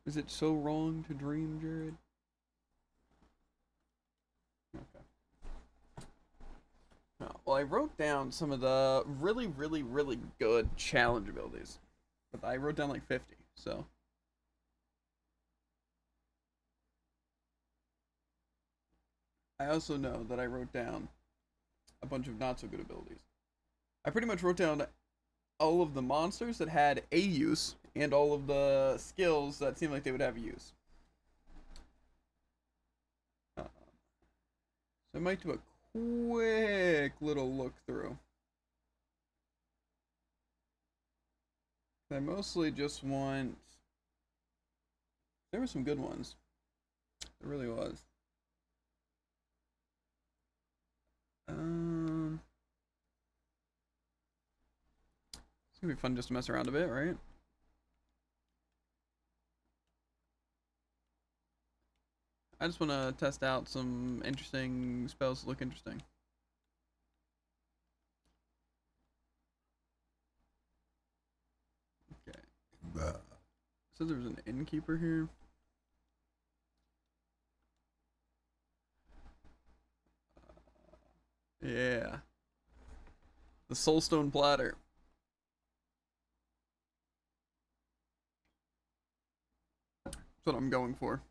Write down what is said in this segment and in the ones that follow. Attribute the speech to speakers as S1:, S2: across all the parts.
S1: Is it so wrong to dream, Jared? Okay. No. Well, I wrote down some of the really, really, really good challenge abilities. But I wrote down like 50, so. I also know that I wrote down a bunch of not so good abilities. I pretty much wrote down all of the monsters that had a use and all of the skills that seemed like they would have a use. So I might do a quick little look through. I mostly just want. There were some good ones. There really was. Um, it's gonna be fun just to mess around a bit, right? I just want to test out some interesting spells that look interesting. Okay. So there was an innkeeper here. Yeah. The Soulstone Platter. That's what I'm going for.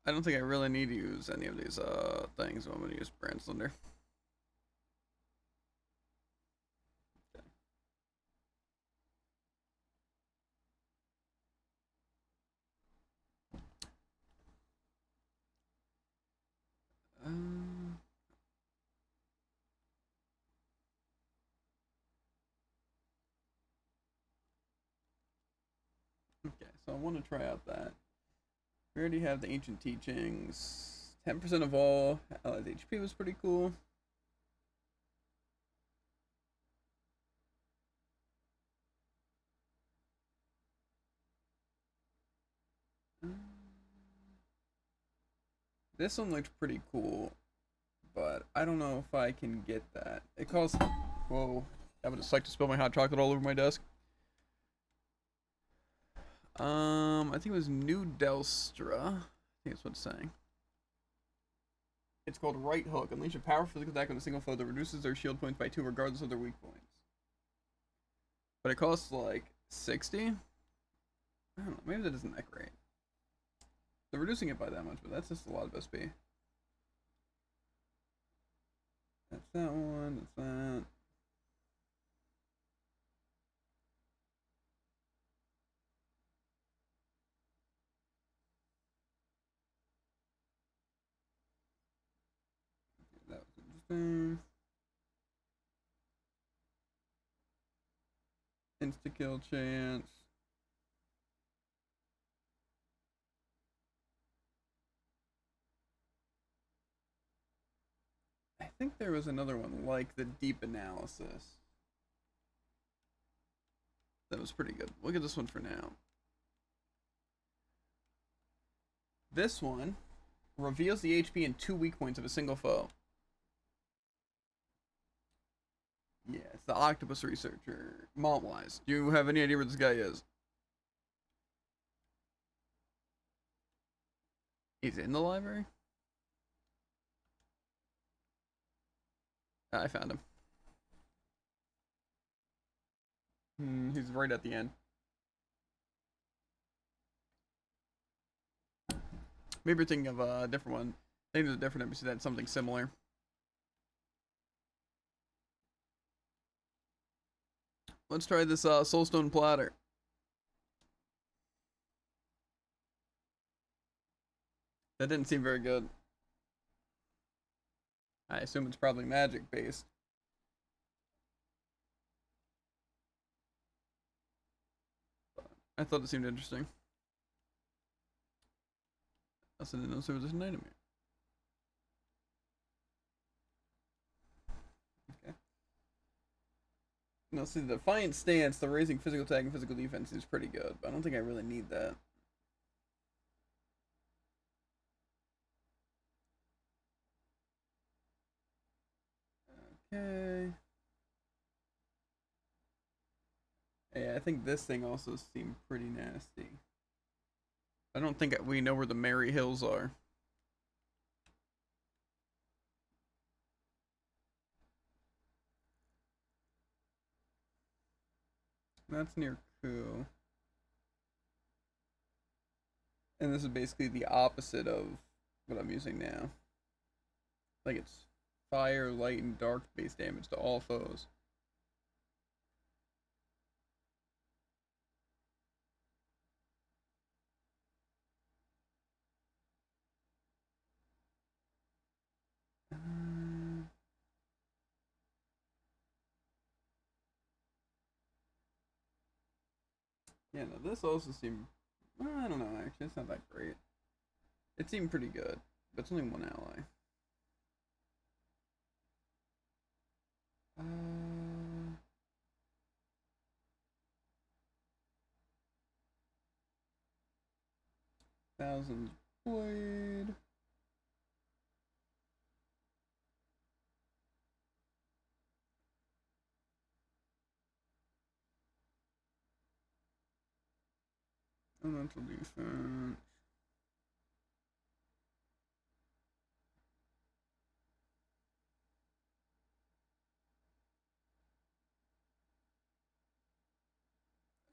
S1: I don't think I really need to use any of these things. So I'm gonna use Brand Slender. Okay. Um, okay, so I want to try out that. We already have the ancient teachings. 10% of all allies HP was pretty cool. This one looked pretty cool, but I don't know if I can get that. It costs. Whoa. I would just like to spill my hot chocolate all over my desk. I think it was New Delstra. I think that's what it's saying. It's called Right Hook. Unleash a powerful physical attack on a single foe that reduces their shield points by 2 regardless of their weak points. But it costs like 60? I don't know. Maybe that isn't that great. They're reducing it by that much, but that's just a lot of SP. That's that one. That's that. That was interesting. Insta kill chance. I think there was another one like the deep analysis. That was pretty good. Look at this one for now. This one reveals the HP and 2 weak points of a single foe. Yeah, it's the octopus researcher. Malt-wise. Do you have any idea where this guy is? He's in the library? I found him. He's right at the end. Maybe you're thinking of a different one. I think there's a different NPC that's something similar. Let's try this Soulstone Platter. That didn't seem very good. I assume it's probably magic based. I thought it seemed interesting. I also didn't know there was an item here. Okay. No, see, the defiant stance, the raising physical attack and physical defense is pretty good, but I don't think I really need that. Okay. Yeah, I think this thing also seemed pretty nasty. I don't think we know where the Merry Hills are. That's near Ku. And this is basically the opposite of what I'm using now. Like it's fire, light, and dark base damage to all foes. Yeah, no, this also seemed. Well, I don't know, actually. It's not that great. It seemed pretty good, but it's only one ally. Uh, Thousand Blade. Elemental defense.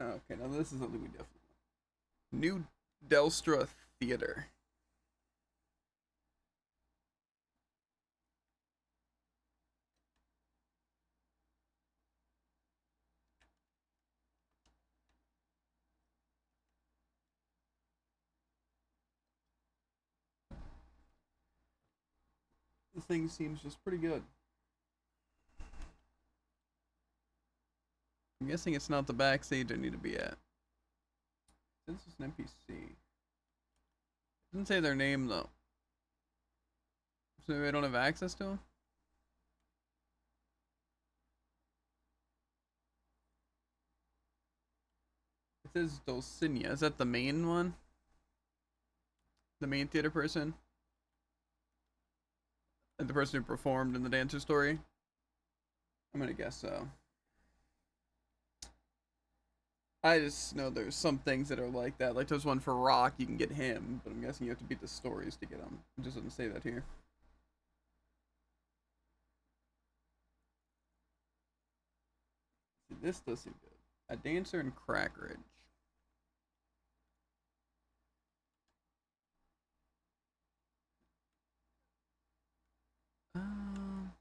S1: Okay, now this is something we definitely want. New Delstra Theater. This thing seems just pretty good. I'm guessing it's not the backstage I need to be at. This is an NPC. Doesn't say their name though. So maybe I don't have access to them? It says Dulcinea. Is that the main one? The main theater person? And the person who performed in the Dancer story? I'm gonna guess so. I just know there's some things that are like that. Like there's one for Rock, you can get him, but I'm guessing you have to beat the stories to get him. It just doesn't say that here. See, this does seem good. A Dancer in Crackridge. Um,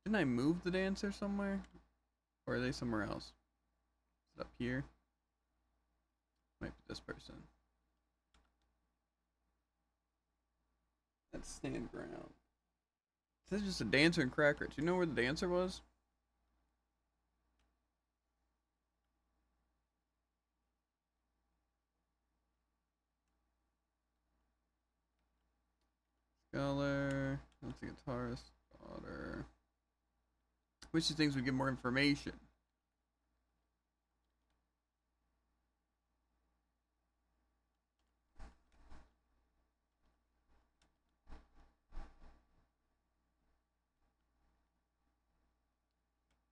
S1: didn't I move the Dancer somewhere? Or are they somewhere else? Is it up here? Might be this person. That's stand ground. This is just a Dancer in Crackridge. Do you know where the Dancer was? Scholar. That's a guitarist. Daughter. Which of these things would give more information?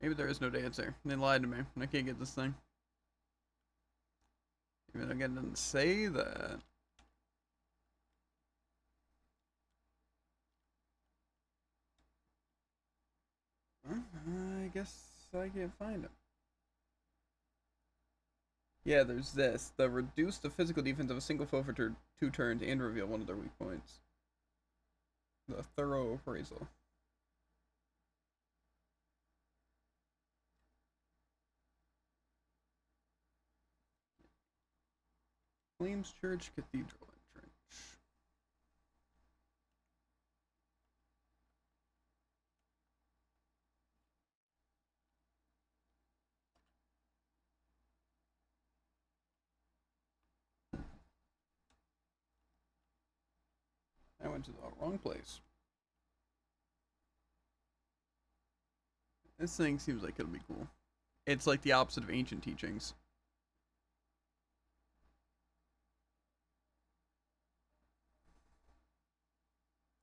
S1: Maybe there is no Dancer. They lied to me. I can't get this thing. Even again, didn't say that. I guess I can't find him. Yeah, there's this. The reduce the physical defense of a single foe for 2 turns and reveal one of their weak points. The thorough appraisal. Flames Church Cathedral entrance. I went to the wrong place. This thing seems like it'll be cool. It's like the opposite of ancient teachings.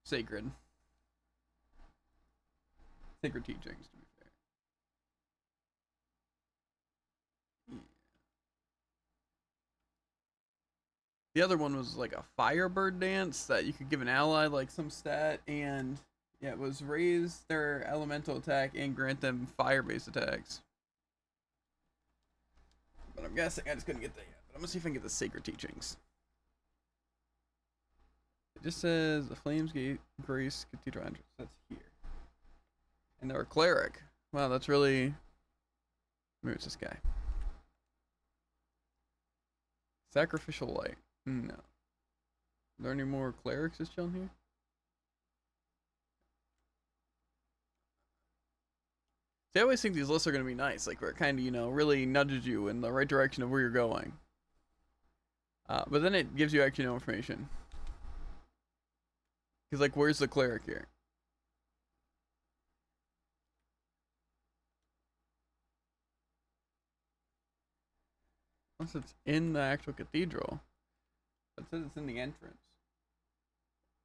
S1: Sacred. Sacred teachings, to be fair. Yeah. The other one was like a firebird dance that you could give an ally like some stat, and yeah, it was raise their elemental attack and grant them fire-based attacks. But I'm guessing I just couldn't get that yet. But I'm gonna see if I can get the sacred teachings. It just says the Flames Gate Grace Cathedral entrance. That's here. And they're a cleric. Wow, that's really. Maybe it's this guy. Sacrificial light. No. Are there any more clerics just chilling here? See, I always think these lists are going to be nice. Like, where it kind of, really nudges you in the right direction of where you're going. But then it gives you actually no information. Because, like, where's the cleric here? Unless it's in the actual cathedral. It says it's in the entrance.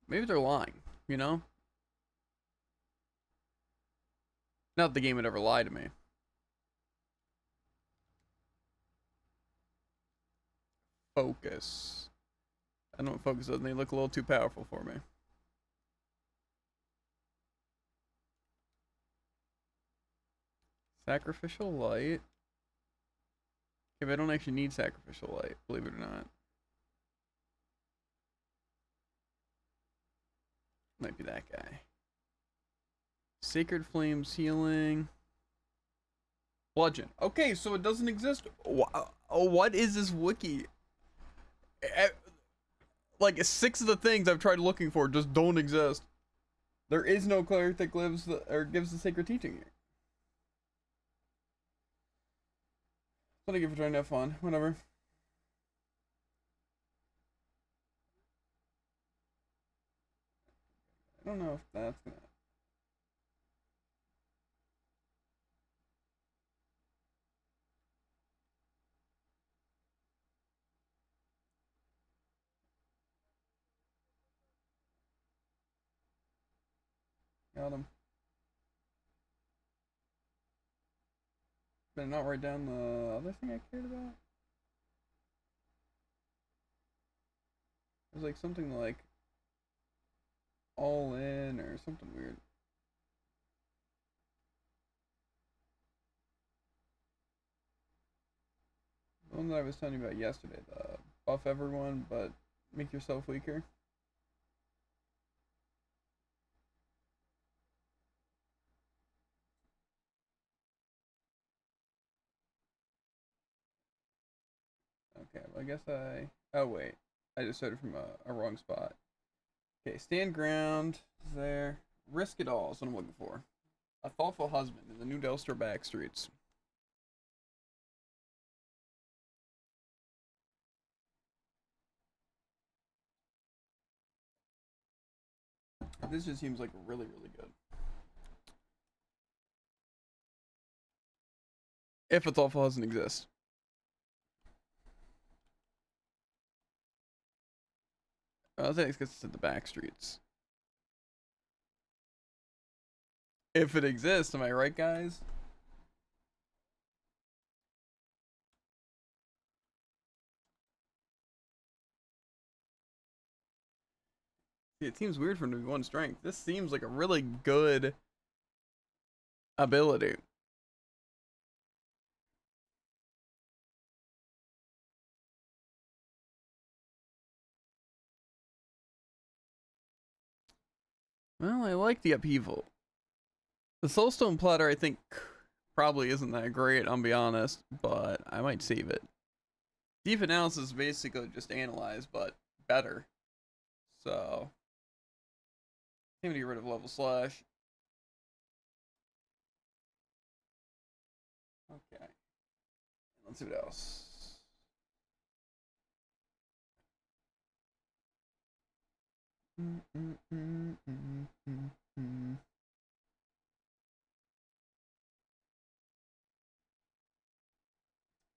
S1: Maybe they're lying, Not that the game would ever lie to me. Focus. I don't know what focus does, and they look a little too powerful for me. Sacrificial light. Okay, but I don't actually need sacrificial light, believe it or not. Might be that guy. Sacred Flames healing. Bludgeon. Okay, so it doesn't exist. What is this wiki? Like 6 of the things I've tried looking for just don't exist. There is no cleric that lives or gives the sacred teaching here. Thank you for trying to have fun. Whatever. I don't know if that's gonna. Got him. Did I not write down the other thing I cared about? It was like something like all in or something weird. The one that I was telling you about yesterday, the buff everyone but make yourself weaker. Okay, well I guess I. Oh wait, I just started from a wrong spot. Okay, stand ground is there. Risk it all is what I'm looking for. A thoughtful husband in the New Delster back streets. This just seems like really, really good. If a thoughtful husband exists. I think it's because it's in the back streets. If it exists, am I right, guys? See, it seems weird for him to be 1 strength. This seems like a really good ability. Well, I like the upheaval. The Soulstone Platter, I think, probably isn't that great, I'll be honest, but I might save it. Deep Analysis is basically just analyze, but better. So, I'm gonna get rid of level slash. Okay. Let's see what else.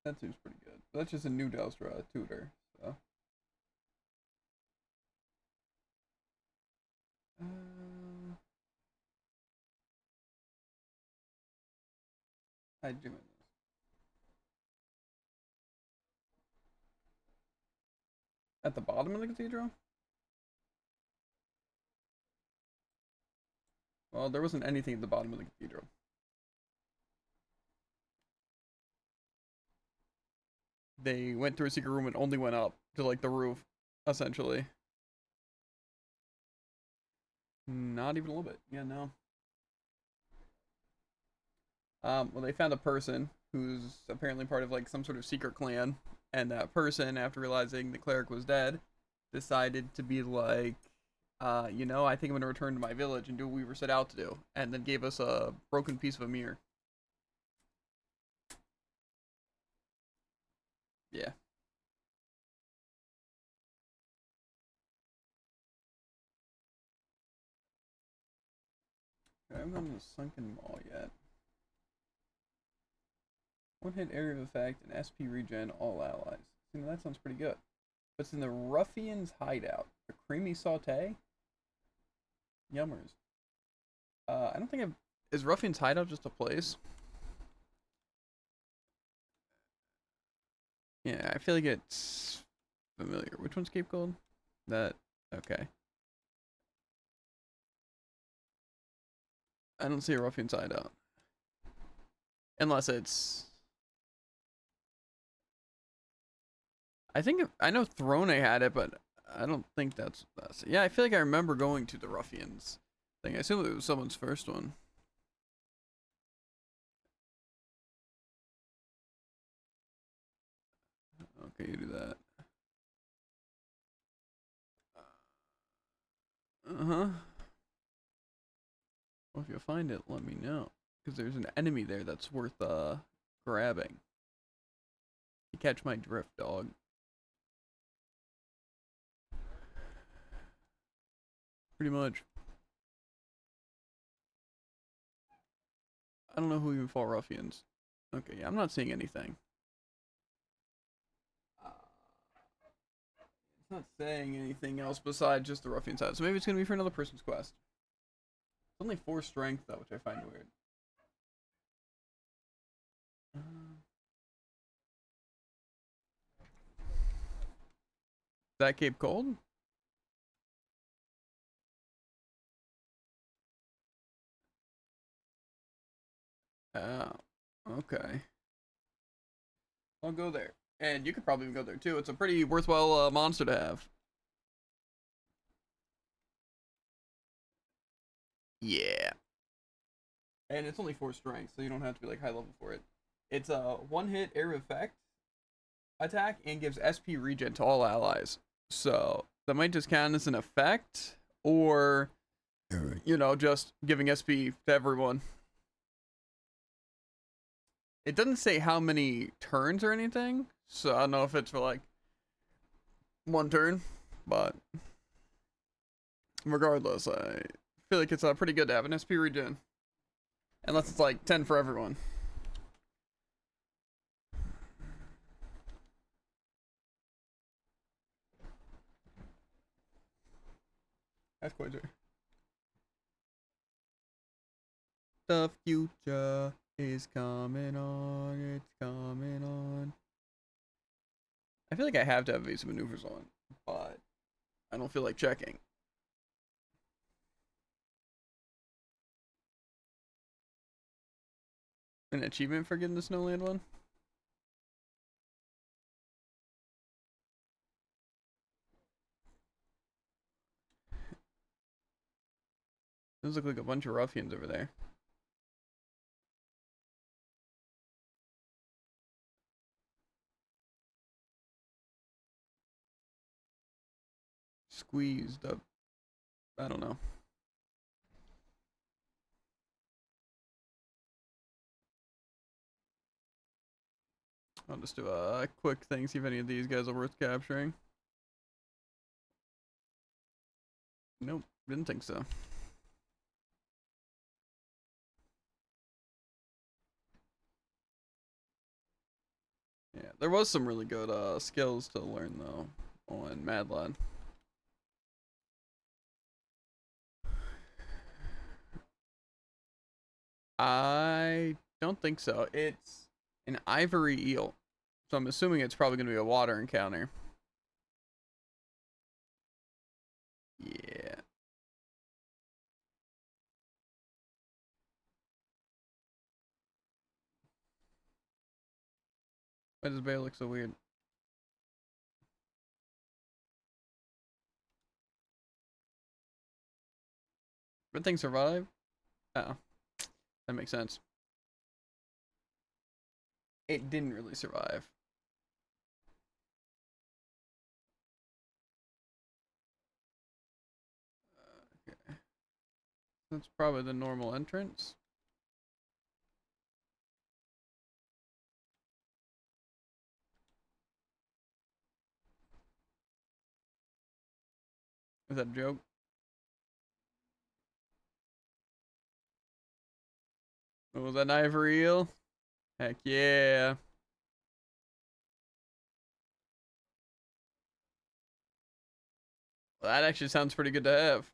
S1: That seems pretty good. But that's just a new Delstra tutor, so. I do it. At the bottom of the cathedral? Well, there wasn't anything at the bottom of the cathedral. They went through a secret room and only went up to like the roof, essentially. Not even a little bit. Yeah, no. Well, they found a person who's apparently part of like some sort of secret clan, and that person, after realizing the cleric was dead, decided to be like, I think I'm gonna return to my village and do what we were set out to do, and then gave us a broken piece of a mirror. Yeah. I haven't gone to the Sunken Mall yet. One hit area of effect and SP regen all allies. See, now that sounds pretty good. What's in the Ruffian's Hideout? A creamy saute? Yummers. I don't think I've... Is Ruffian's Hideout just a place? Yeah, I feel like it's familiar. Which one's Cape Gold? That... Okay. I don't see a Ruffian's Hideout. Unless it's... I think... I know Throne had it, but I don't think that's... Yeah, I feel like I remember going to the Ruffians thing. I assume it was someone's first one. Okay, you do that. Uh-huh. Well, if you find it, let me know. Because there's an enemy there that's worth, grabbing. You catch my drift, dog. Pretty much. I don't know who even fought ruffians. Okay, yeah, I'm not seeing anything. It's not saying anything else besides just the ruffian side. So maybe it's gonna be for another person's quest. It's only 4 strength though, which I find weird. That Cape Cold? Oh, okay. I'll go there. And you could probably go there too. It's a pretty worthwhile monster to have. Yeah. And it's only 4 strength, so you don't have to be like high level for it. It's a 1-hit area effect attack and gives SP regen to all allies. So that might just count as an effect, or just giving SP to everyone. It doesn't say how many turns or anything, so I don't know if it's for like 1 turn, but regardless, I feel like it's pretty good to have an SP regen. Unless it's like 10 for everyone. That's quite true. The future is coming on, it's coming on. I feel like I have to have evasive maneuvers on, but I don't feel like checking. An achievement for getting the Snowland one? Those look like a bunch of ruffians over there. Squeezed up. I don't know. I'll just do a quick thing, see if any of these guys are worth capturing. Nope, didn't think so. Yeah, There was some really good skills to learn though on Mad Lad. I don't think so. It's an ivory eel. So I'm assuming it's probably going to be a water encounter. Yeah. Why does bear look so weird? Red thing survived? Oh. That makes sense. It didn't really survive. Okay. That's probably the normal entrance. Is that a joke? Oh, was that an ivory eel? Heck yeah. Well, that actually sounds pretty good to have.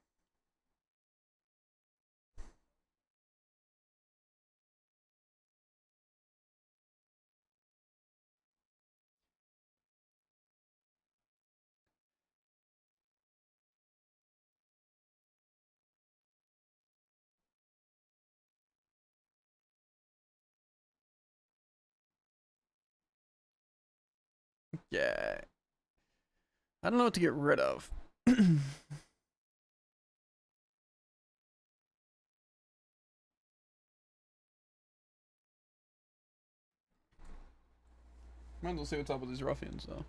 S1: Yeah. I don't know what to get rid of. Might as well see what's up with these ruffians, though.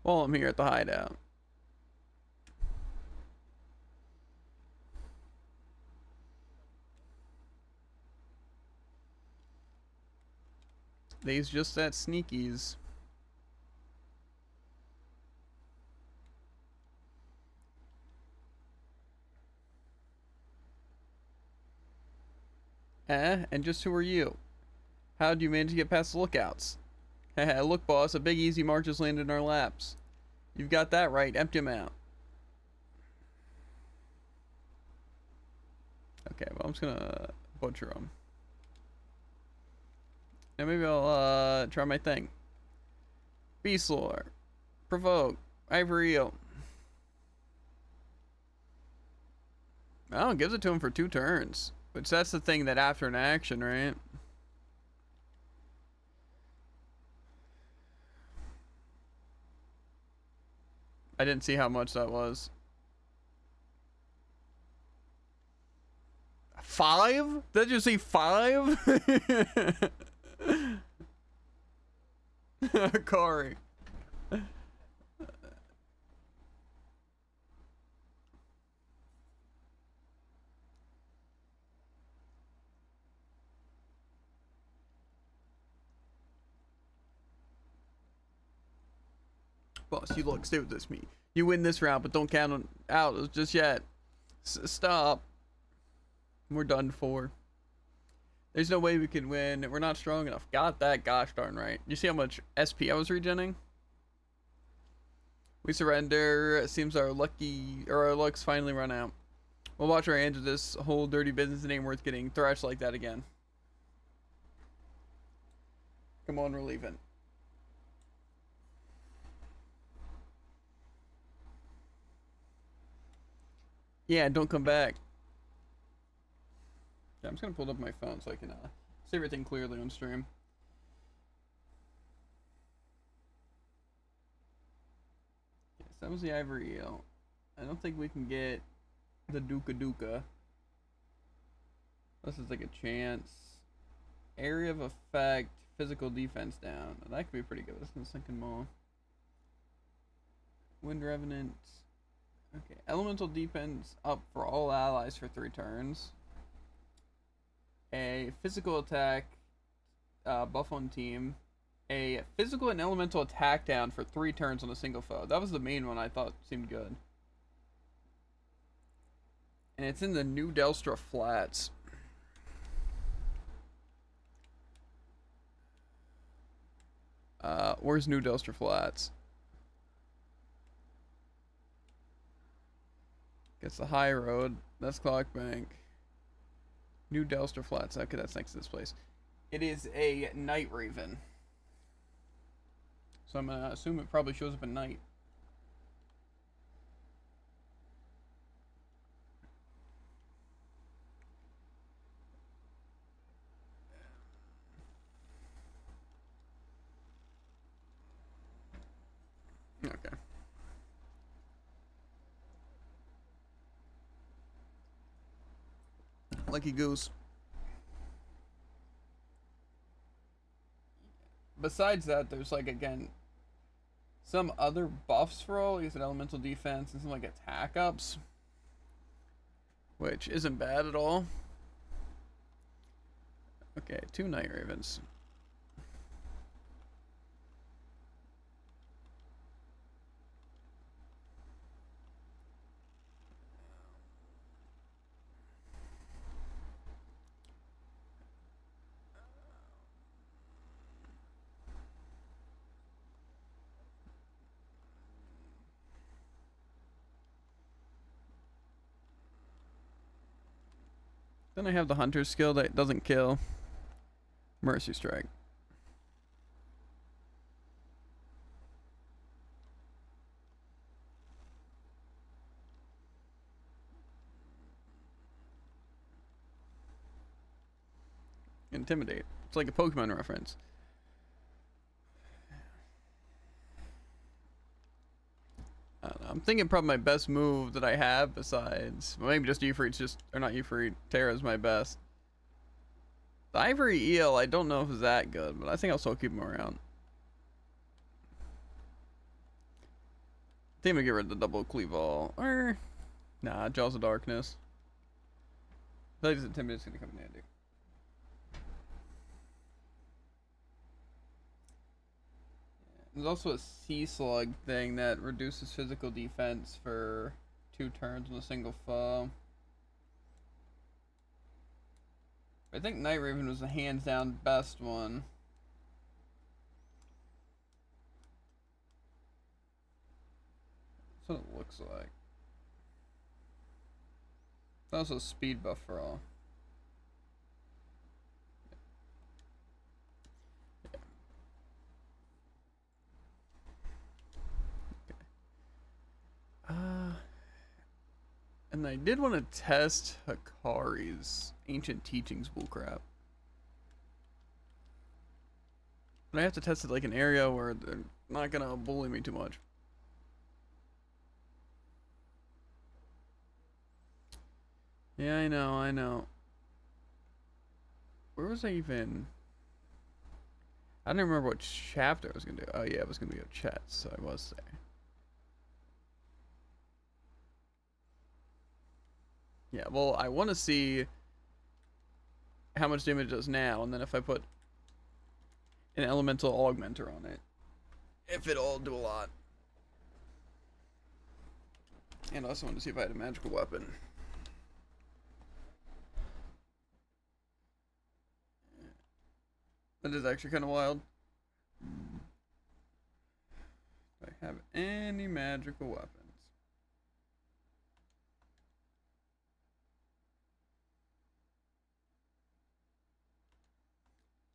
S1: While I'm here at the hideout. They's just that sneakies. And just who are you? How'd you manage to get past the lookouts? Haha, look, boss, a big easy mark just landed in our laps. You've got that right, empty them out. Okay, well, I'm just gonna butcher them. And maybe I'll try my thing. Beast Lore. Provoke. Ivory Eel. Oh, gives it to him for 2 turns. Which that's the thing that after an action, right? I didn't see how much that was. 5? Did you say 5? Corey. Boss, you look, stay with this, me. You win this round, but don't count on out just yet. Stop. We're done for. There's no way we can win. We're not strong enough. Got that, gosh darn right. You see how much SP I was regenning? We surrender. It seems our luck's finally run out. We'll watch our hands with this whole dirty business. It ain't worth getting thrashed like that again. Come on, we're leaving. Yeah, don't come back. Yeah, I'm just gonna pull up my phone so I can see everything clearly on stream. Okay, so that was the ivory eel. I don't think we can get the Duka Duka. This is like a chance. Area of effect, physical defense down. That could be pretty good. This is the second mall. Wind Revenant. Okay, elemental defense up for all allies for 3 turns. A physical attack buff on team. A physical and elemental attack down for 3 turns on a single foe. That was the main one I thought seemed good. And it's in the New Delstra Flats. Where's New Delster Flats? Gets the high road. That's Clock Bank. New Delster Flats. Okay, that's next to this place. It is a Night Raven. So I'm gonna assume it probably shows up at night. Okay. Lucky Goose. Besides that, there's like, again, some other buffs for all. He's an elemental defense and some like attack ups, which isn't bad at all. Okay, 2 Night Ravens. Then I have the Hunter skill that doesn't kill. Mercy Strike. Intimidate. It's like a Pokemon reference. I don't know. I'm thinking probably my best move that I have besides, well, maybe just Euphrate's just, or not Euphrates, Terra's my best. The Ivory Eel, I don't know if it's that good, but I think I'll still keep him around. I think I'm gonna get rid of the double cleave all. Or, nah, Jaws of Darkness. I think this Intimidate's gonna come in handy. There's also a Sea Slug thing that reduces physical defense for 2 turns on a single foe. I think Night Raven was the hands down best one. That's what it looks like. It's also a speed buff for all. And I did want to test Hikari's Ancient Teachings bullcrap. But I have to test it like an area where they're not gonna bully me too much. Yeah, I know, I know. Where was I even? I don't remember what chapter I was gonna do. Oh yeah, it was gonna be a chat, so I was there. Yeah, well, I want to see how much damage it does now, and then if I put an elemental augmenter on it, if it'll do a lot. And I also wanted to see if I had a magical weapon. That is actually kind of wild. Do I have any magical weapons?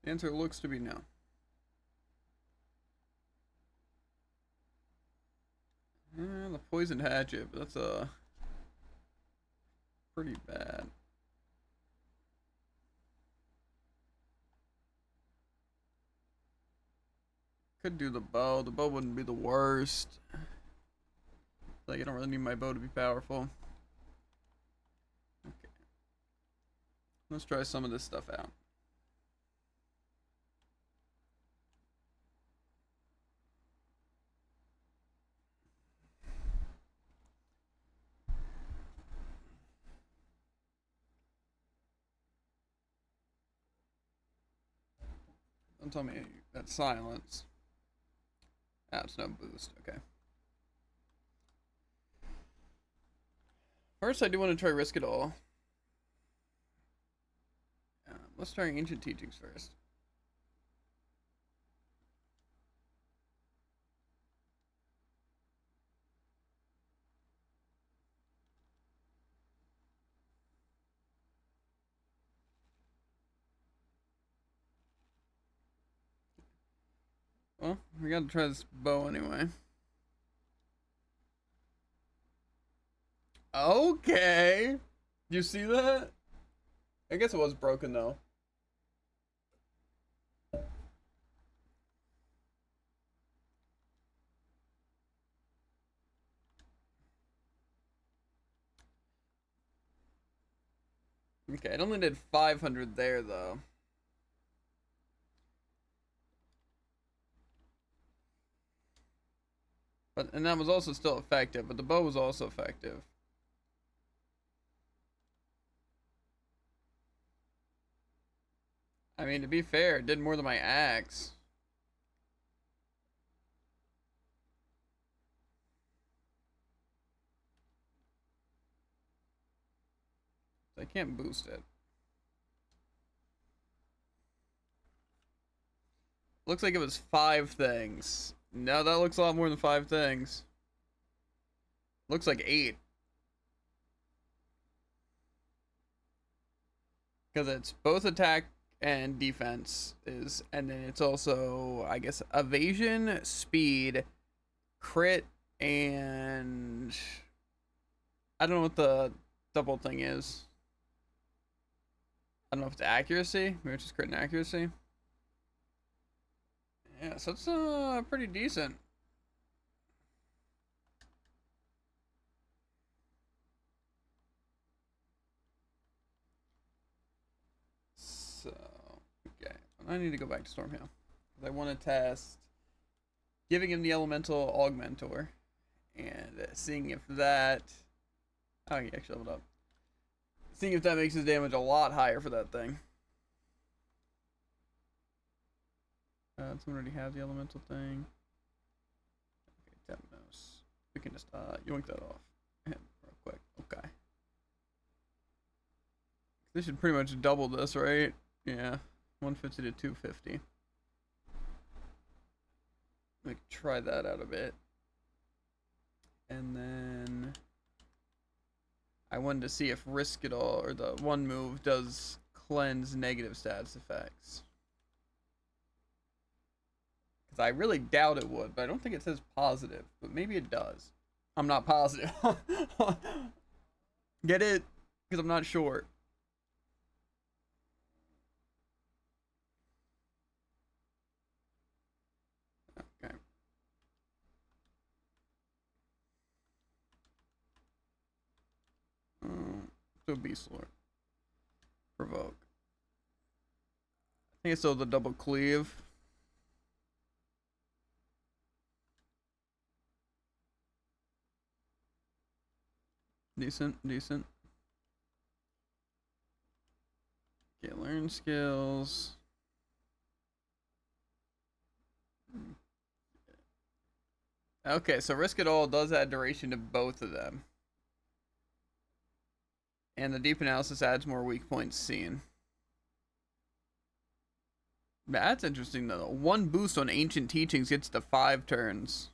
S1: The answer looks to be no. The poisoned hatchet, but that's pretty bad. Could do the bow. The bow wouldn't be the worst. Like, I don't really need my bow to be powerful. Okay. Let's try some of this stuff out. Don't tell me that's silence. Ah, it's no boost. Okay. First, I do want to try Risk It All. Let's try Ancient Teachings first. We gotta try this bow anyway. Okay. You see that? I guess it was broken though. Okay, it only did 500 there though. But and that was also still effective, but the bow was also effective. I mean, to be fair, it did more than my axe. So I can't boost it. Looks like it was 5 things. No, that looks a lot more than 5 things. Looks like 8. Because it's both attack and defense is, and then it's also, I guess, evasion, speed, crit, and I don't know what the double thing is. I don't know if it's accuracy. Maybe it's just crit and accuracy. Yeah, so it's pretty decent. So, okay. I need to go back to Stormhill. I want to test giving him the elemental augmentor and seeing if that. Oh, he actually leveled up. Seeing if that makes his damage a lot higher for that thing. Someone already have the elemental thing. Okay, Demnos. We can just yoink that off. Real quick. Okay. This should pretty much double this, right? Yeah. 150 to 250. Like try that out a bit. And then I wanted to see if Risk It All, or the one move, does cleanse negative status effects. Because I really doubt it would, but I don't think it says positive. But maybe it does. I'm not positive. Get it? Because I'm not sure. Okay. So Beast Lord. Provoke. I think it's still the double cleave. Decent, decent. Okay, learn skills. Okay, so Risk It All does add duration to both of them. And the deep analysis adds more weak points seen. That's interesting though. 1 boost on Ancient Teachings gets to 5 turns.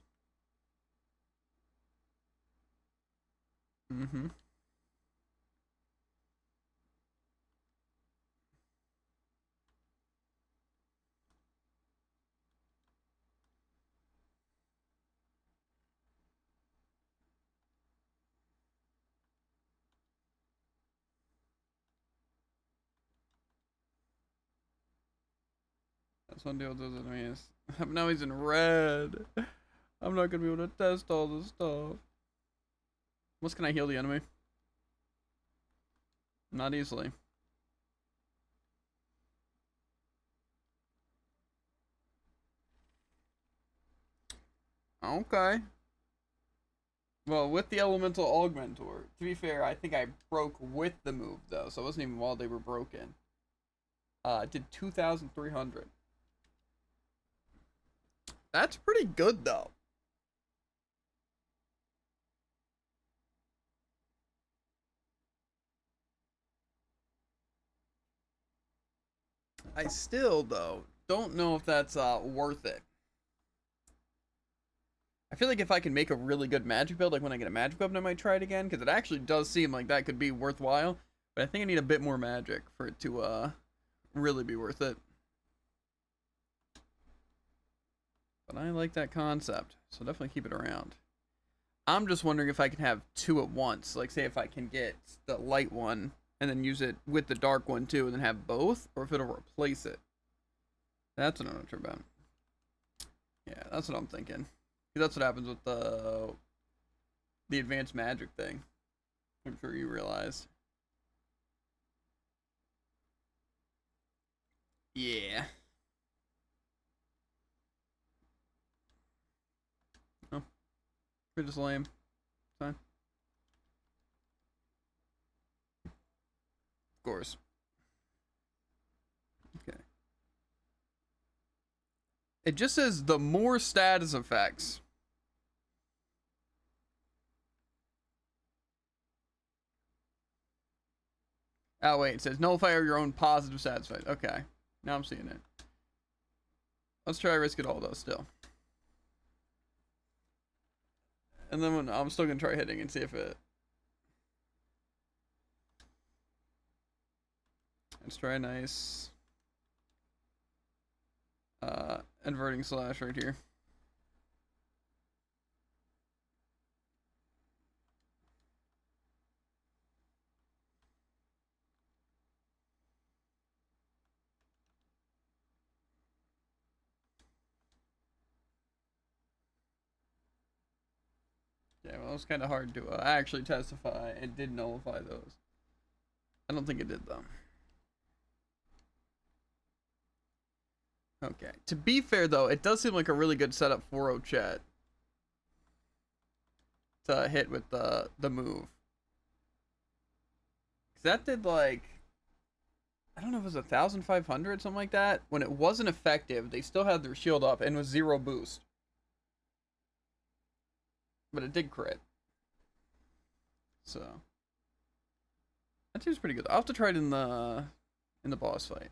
S1: Mm-hmm. That's one deal with those enemies. Now he's in red. I'm not gonna be able to test all this stuff. What can I heal the enemy? Not easily. Okay. Well, with the elemental augmentor, to be fair, I think I broke with the move though, so it wasn't even while they were broken. It did 2,300. That's pretty good though. I still though don't know if that's worth it. I feel like if I can make a really good magic build, like when I get a magic weapon, I might try it again, because it actually does seem like that could be worthwhile. But I think I need a bit more magic for it to really be worth it. But I like that concept, so definitely keep it around. I'm just wondering if I can have two at once. Like, say if I can get the light one and then use it with the dark one too, and then have both, or if it'll replace it. That's what I'm not sure about. Yeah, that's what I'm thinking. That's what happens with the advanced magic thing. I'm sure you realized. Yeah. Oh, we're just lame. Fine. Of course. Okay. It just says the more status effects. Oh wait, it says nullify your own positive status effects. Okay. Now I'm seeing it. Let's try risk it all though still. And then when I'm still gonna try hitting and see if it. Let's try a nice inverting slash right here. Yeah, well, it was kind of hard to actually testify. It did nullify those. I don't think it did though. Okay. To be fair though, it does seem like a really good setup for Ochet to hit with the move. Cause that did like, I don't know if it was 1,500 something like that. When it wasn't effective, they still had their shield up and was 0 boost. But it did crit. So that seems pretty good. I'll have to try it in the boss fight.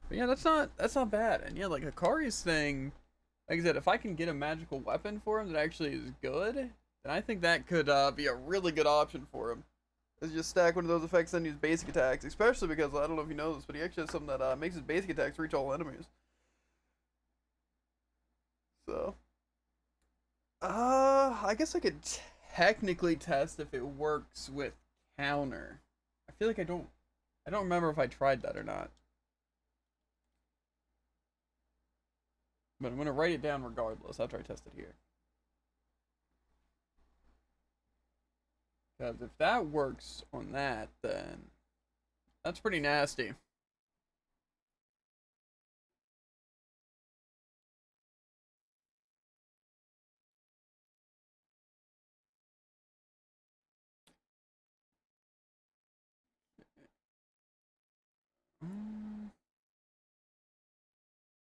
S1: But yeah, that's not bad. And yeah, like Hikari's thing, like I said, if I can get a magical weapon for him that actually is good, then I think that could be a really good option for him. Is just stack one of those effects and use basic attacks, especially because I don't know if you know this, but he actually has something that makes his basic attacks reach all enemies. So, I guess I could technically test if it works with counter. I feel like I don't remember if I tried that or not. But I'm gonna write it down regardless after I test it here. Because if that works on that, then that's pretty nasty.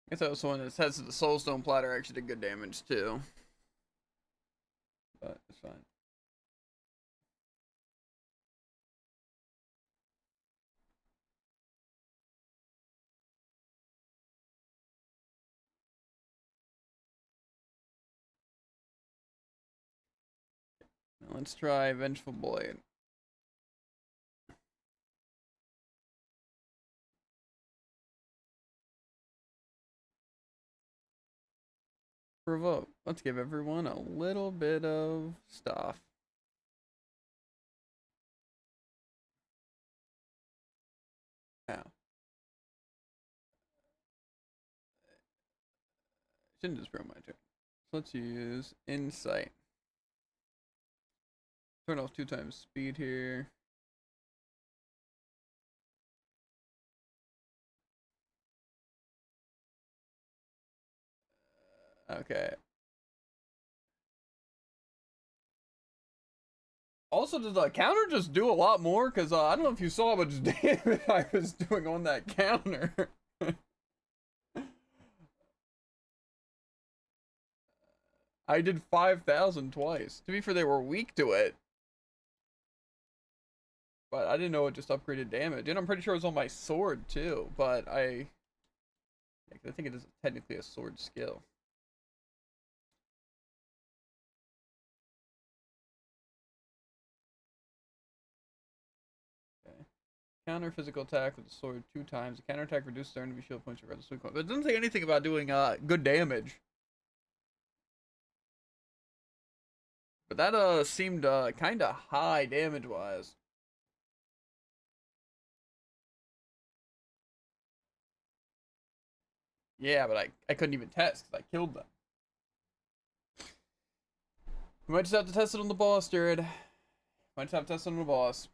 S1: I guess that was one that says the Soulstone Platter actually did good damage too. But it's fine. Now let's try Vengeful Blade. Provoke. Let's give everyone a little bit of stuff. Now, shouldn't just bring my turn. So let's use Insight. Turn off 2 times speed here. Okay. Also, does the counter just do a lot more? Because I don't know if you saw how much damage I was doing on that counter. I did 5,000 twice. To be fair, they were weak to it. But I didn't know it just upgraded damage. And I'm pretty sure it was on my sword, too. But I think it is technically a sword skill. Okay. Counter physical attack with the sword 2 times. The counter attack reduces their enemy shield points regardless of weak point. But it doesn't say anything about doing good damage. But that seemed kind of high damage wise. Yeah, but I couldn't even test because I killed them. We might just have to test it on the boss, Jared. Might just have to test it on the boss.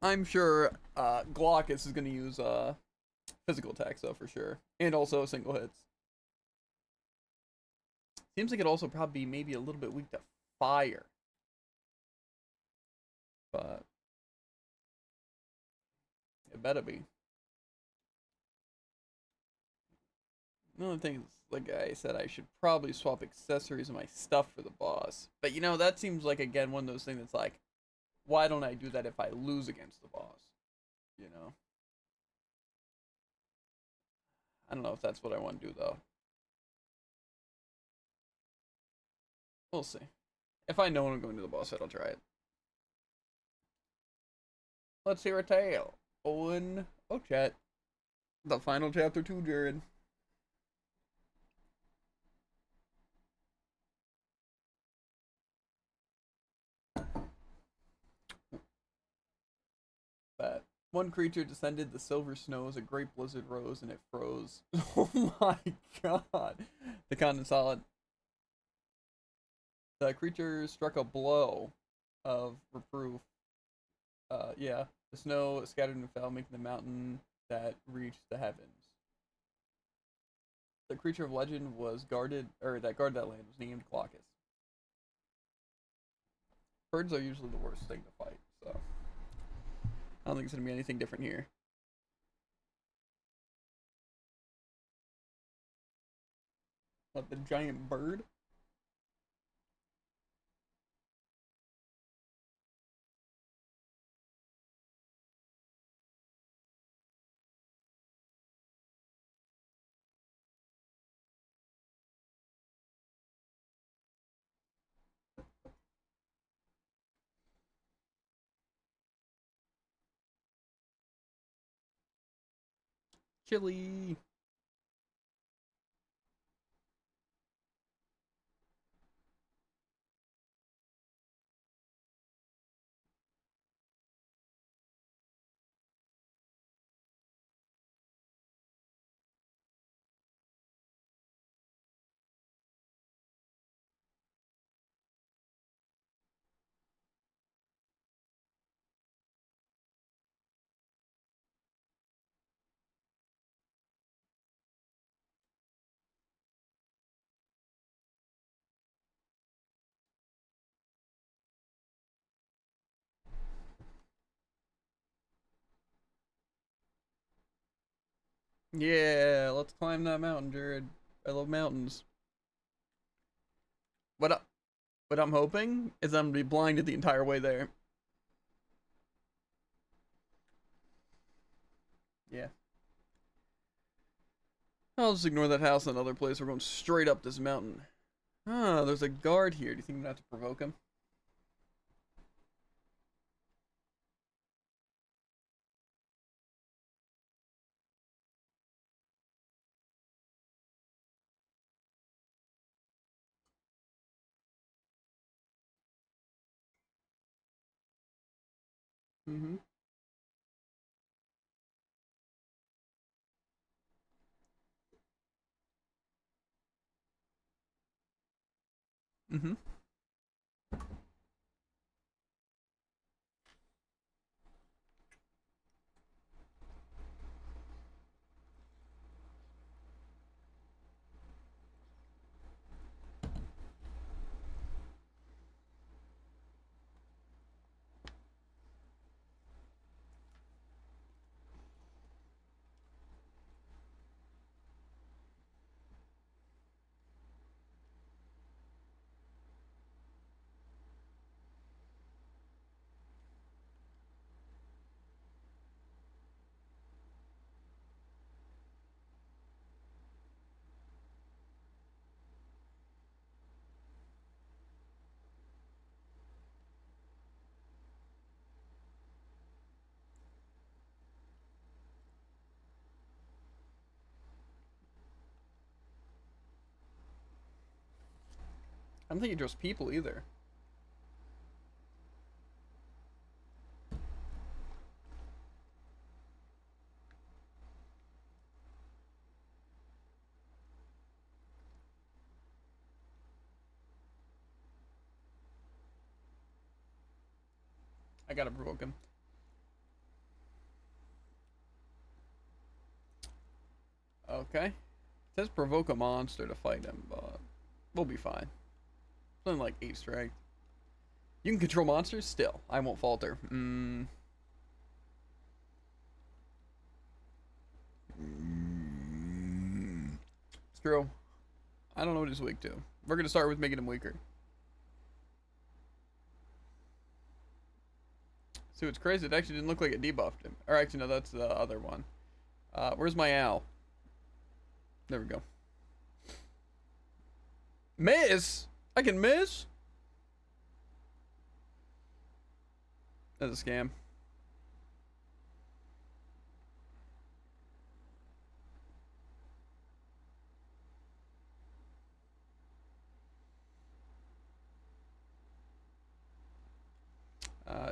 S1: I'm sure Glaucus is going to use physical attacks, though, for sure. And also single hits. Seems like it also probably be maybe a little bit weak to fire. But it better be. Another thing is, like I said, I should probably swap accessories in my stuff for the boss. But you know, that seems like, again, one of those things that's like, why don't I do that if I lose against the boss? You know? I don't know if that's what I want to do, though. We'll see. If I know when I'm going to the boss fight, I'll try it. Let's hear a tale. Owen Ochet. The final chapter 2, Jared. That one creature descended the silver snows, a great blizzard rose, and it froze. Oh my god. The continent solid. The creature struck a blow of reproof. Yeah. The snow scattered and fell, making the mountain that reached the heavens. The creature of legend was guarded, or that guarded that land was named Glaucus. Birds are usually the worst thing to fight, so I don't think it's gonna be anything different here. What, the giant bird? Chili. Yeah, let's climb that mountain, Jared. I love mountains. What up? What I'm hoping is I'm gonna be blinded the entire way there. Yeah. I'll just ignore that house and another place. We're going straight up this mountain. Ah, there's a guard here. Do you think I'm gonna have to provoke him? Mm-hmm. Mm-hmm. I don't think he draws people either. I gotta provoke him. Okay. It says provoke a monster to fight him, but we'll be fine. Something like 8 strength. You can control monsters? Still. I won't falter. It's true. I don't know what he's weak to. We're gonna start with making him weaker. See what's crazy? It actually didn't look like it debuffed him. Or actually, no, that's the other one. Where's my owl? There we go. Miss? I can miss? That's a scam.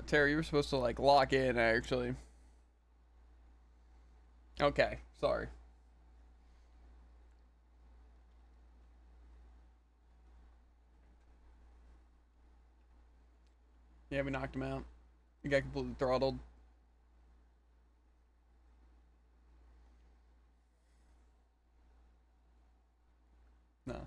S1: Terry, you were supposed to like lock in actually. Okay, sorry. Yeah, we knocked him out. He got completely throttled. No.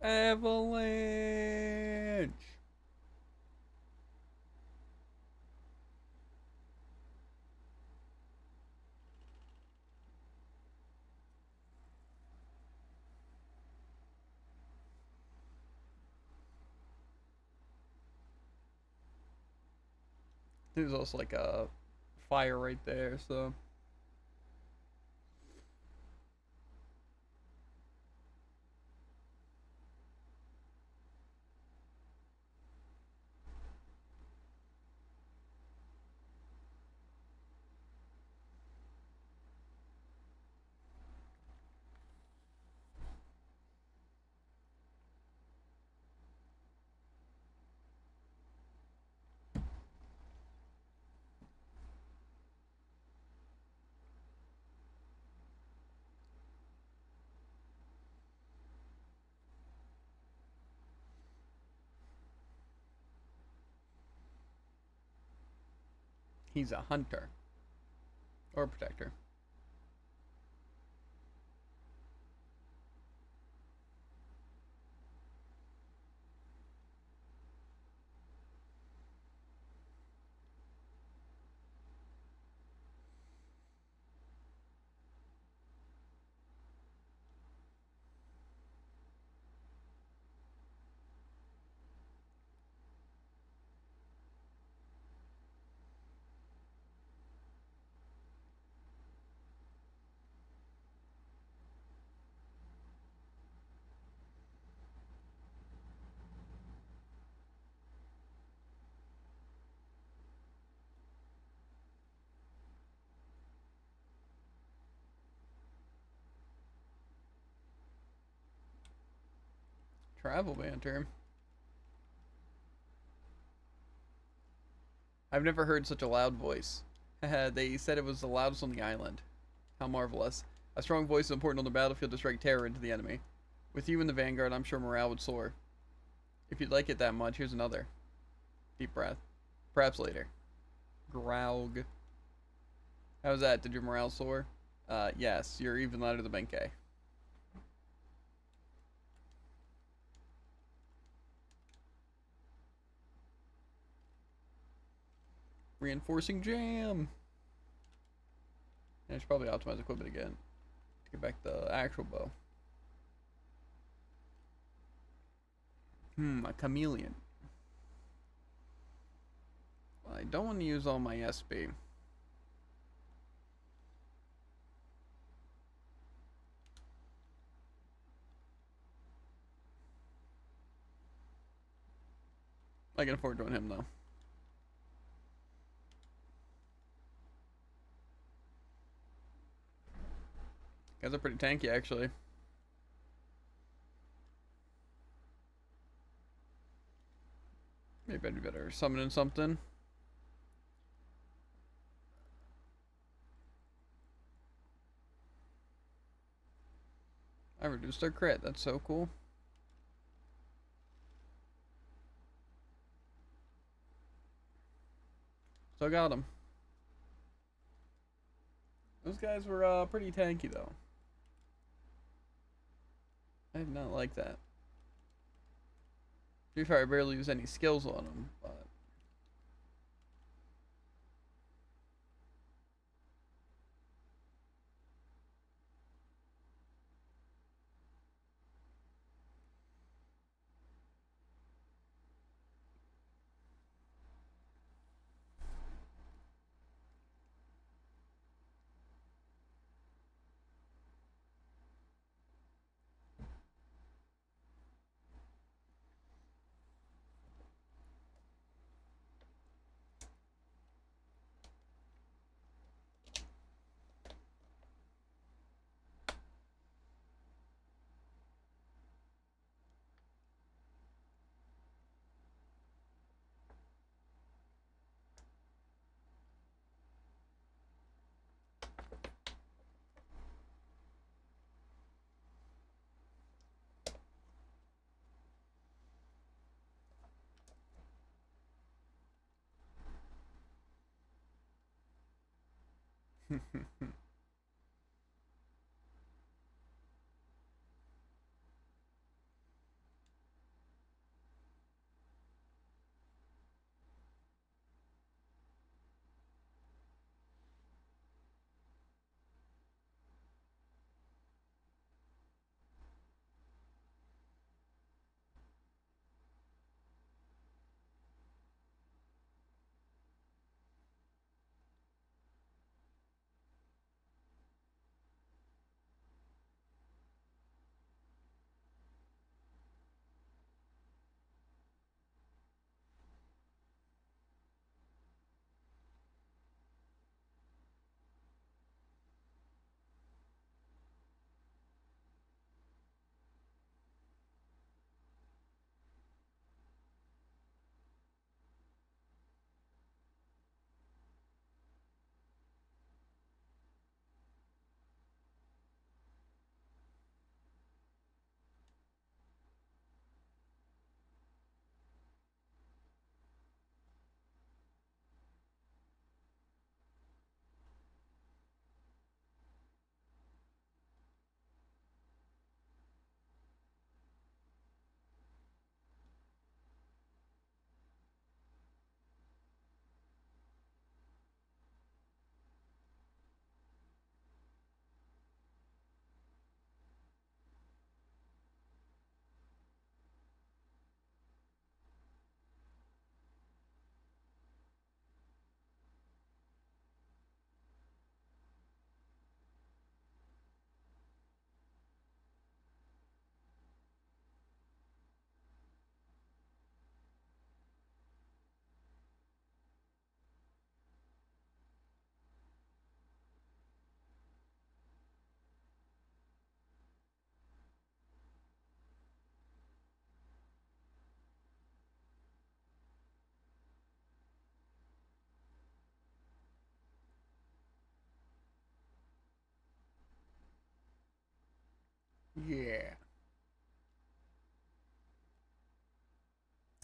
S1: Avalanche. There's also like a fire right there, so. He's a hunter. Or a protector. Travel banter. I've never heard such a loud voice. They said it was the loudest on the island. How marvelous. A strong voice is important on the battlefield to strike terror into the enemy. With you in the vanguard, I'm sure morale would soar. If you'd like it that much, here's another. Deep breath. Perhaps later. Graug. How's that? Did your morale soar? Yes. You're even louder than Benkei. Reinforcing jam. And I should probably optimize equipment again to get back the actual bow. A chameleon. Well, I don't want to use all my SB. I can afford doing him though. Guys are pretty tanky actually. Maybe I'd be better summoning something. I reduced their crit. That's so cool. So I got him. Those guys were pretty tanky though. I did not like that. To be fair, I barely use any skills on them, but yeah.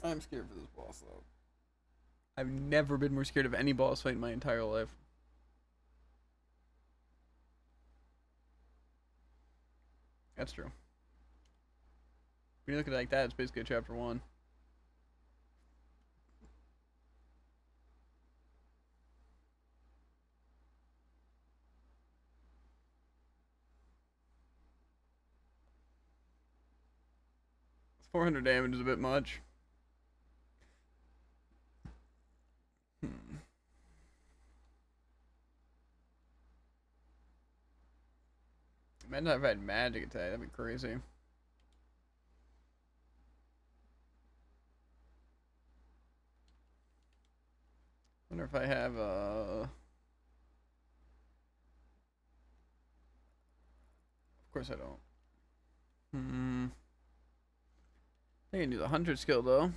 S1: I'm scared for this boss though. I've never been more scared of any boss fight in my entire life. That's true. When you look at it like that, it's basically a chapter 1. It's 400 damage is a bit much. Imagine if I had magic attack, that'd be crazy. wonder if I have of course I don't. I can do the hunter skill though.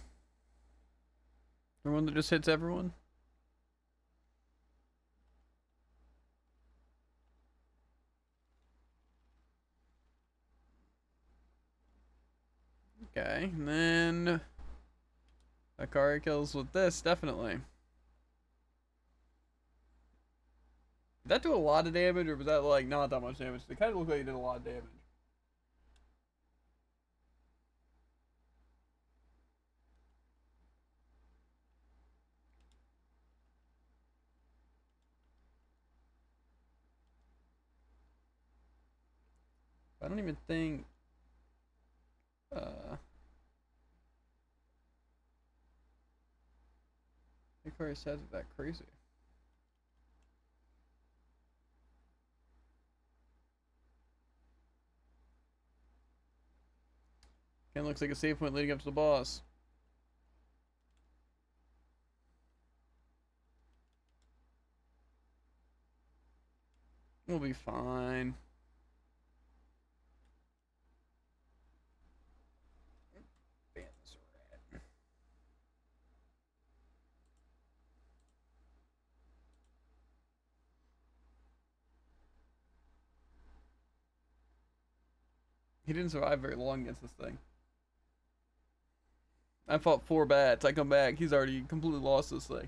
S1: The one that just hits everyone. Okay, and then Akari kills with this, definitely. Did that do a lot of damage, or was that like not that much damage? It kind of looked like it did a lot of damage. I don't even think Akari says it that crazy. Kind of looks like a save point leading up to the boss. We'll be fine. He didn't survive very long against this thing. I fought 4 bats. I come back. He's already completely lost this thing.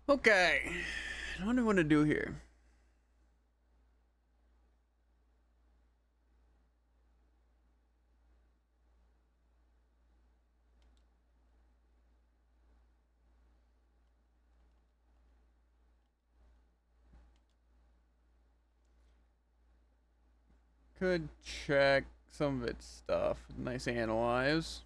S1: Okay. What do I want to do here? Could check some of its stuff. Nice analyze.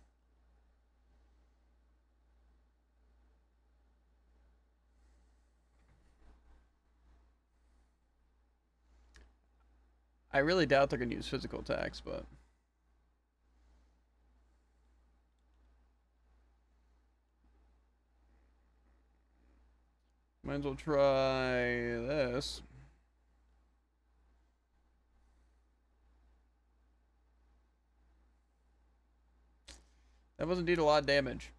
S1: I really doubt they're going to use physical attacks, but might as well try this. That was indeed a lot of damage.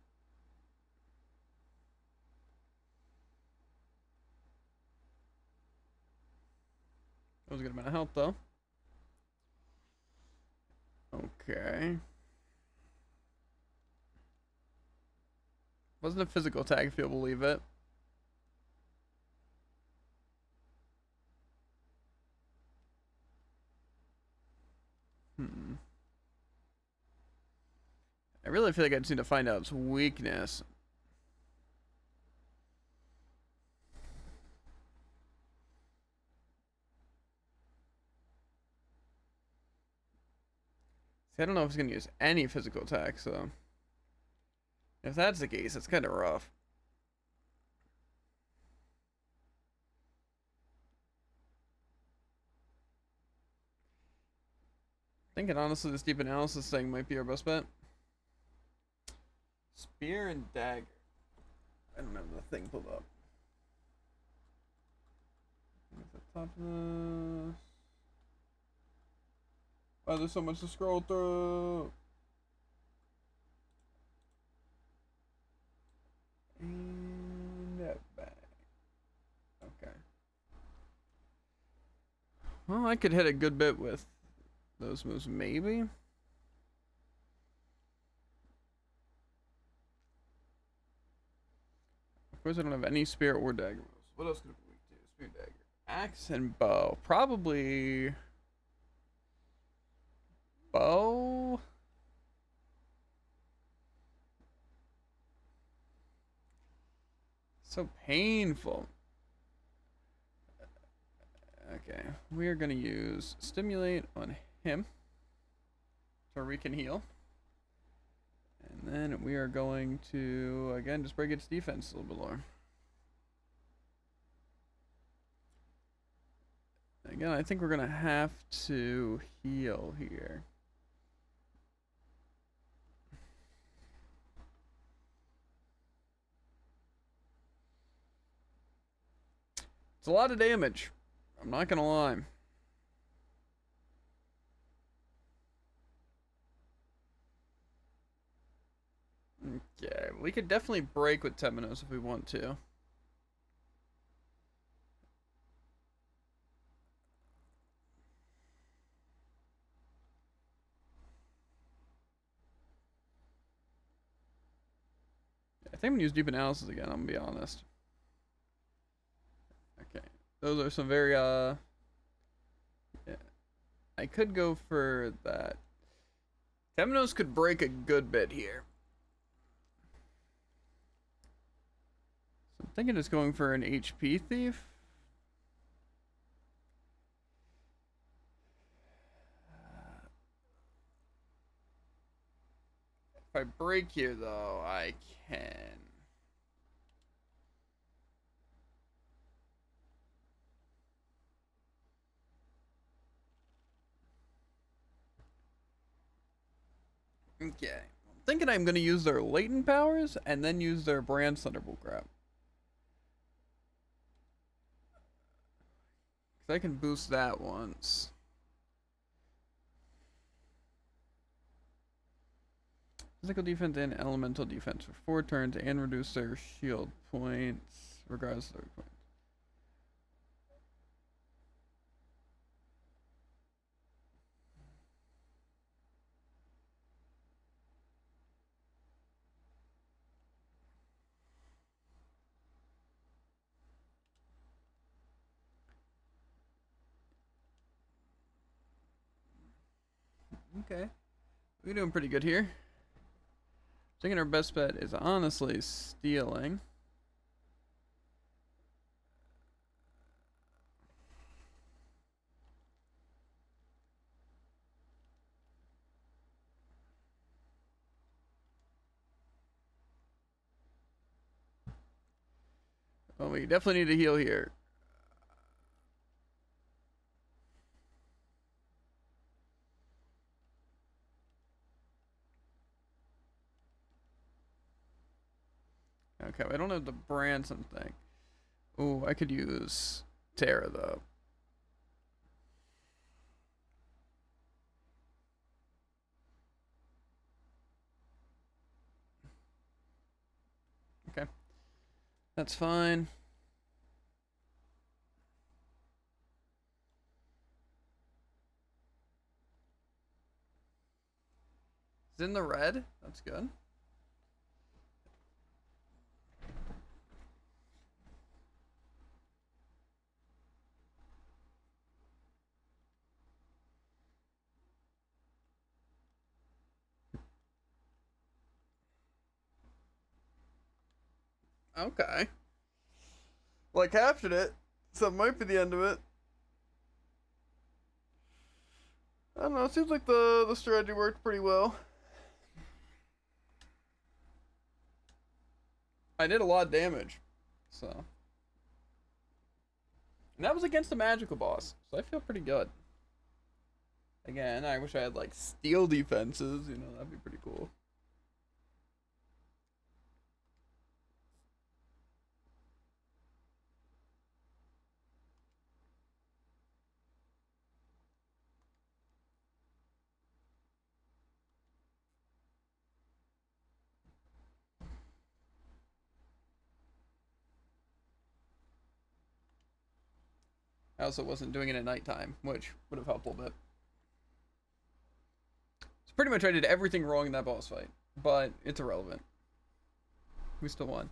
S1: That was a good amount of health, though. Okay. Wasn't a physical attack, if you'll believe it. I really feel like I just need to find out its weakness. See, I don't know if it's going to use any physical attacks, so... If that's the case, it's kind of rough. Thinking honestly, this deep analysis thing might be our best bet. Spear and dagger. I don't have the thing pulled up. What's at the top of this? Oh, there's so much to scroll through. And that back. Okay. Well, I could hit a good bit with those moves, maybe. Of course, I don't have any spear or dagger moves. What else could it be weak to? Spear, dagger, axe, and bow. Probably bow. So painful. Okay, we are gonna use stimulate on him so we can heal. And then we are going to, again, just break its defense a little bit lower. Again, I think we're going to have to heal here. It's a lot of damage. I'm not going to lie. Okay, we could definitely break with Temenos if we want to. I think I'm gonna use deep analysis again, I'm gonna be honest. Okay. Those are some very yeah. I could go for that. Temenos could break a good bit here. So I'm thinking it's going for an HP thief. If I break here though, I can. Okay. I'm thinking I'm going to use their latent powers and then use their brand Thunderbolt grab. Because I can boost that once. Physical defense and elemental defense for 4 turns and reduce their shield points regardless of their points. Okay. We're doing pretty good here. I think our best bet is honestly stealing. Well, we definitely need to heal here. Okay, I don't have the Branson thing. Oh, I could use Terra though. That's fine. It's in the red. That's good. Okay. Well, I captured it, so it might be the end of it. I don't know. It seems like the strategy worked pretty well. I did a lot of damage, so. And that was against the magical boss, so I feel pretty good. Again, I wish I had like steel defenses. You know, that'd be pretty cool. I also wasn't doing it at nighttime, which would have helped a little bit. So pretty much I did everything wrong in that boss fight, but it's irrelevant. We still won.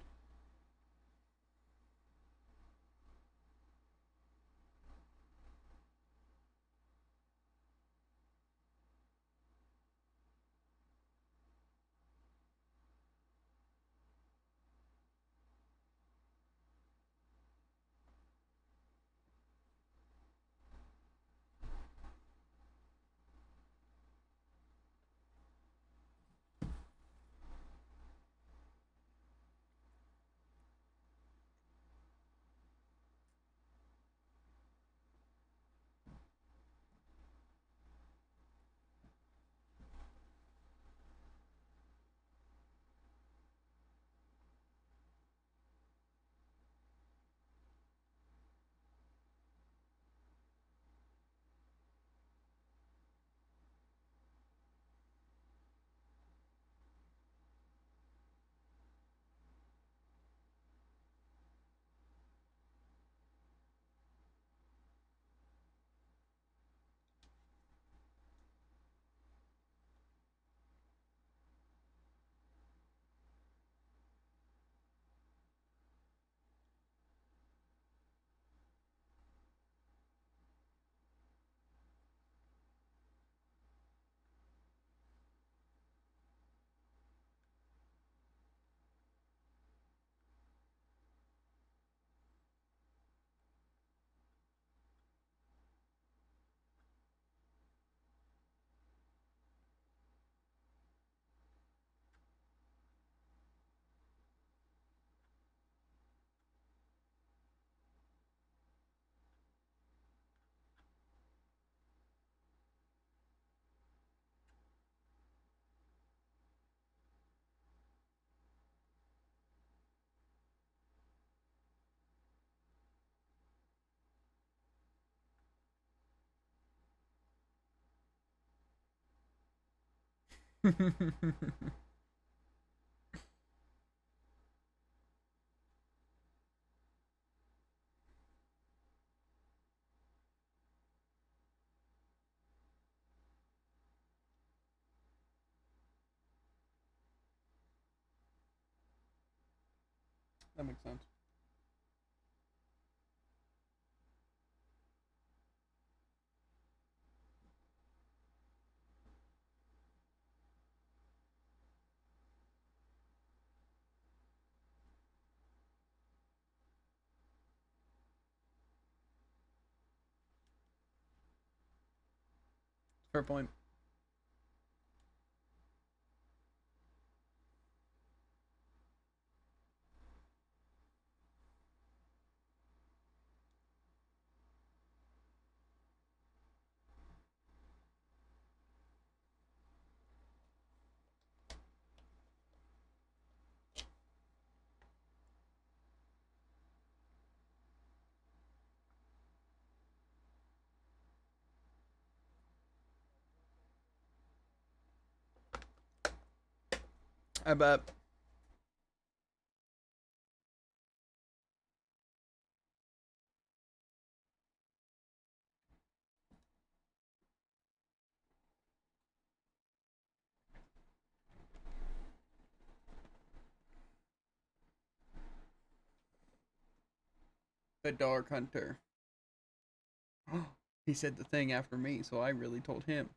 S1: That makes sense. Fair point. I bet. The Dark Hunter. He said the thing after me, so I really told him.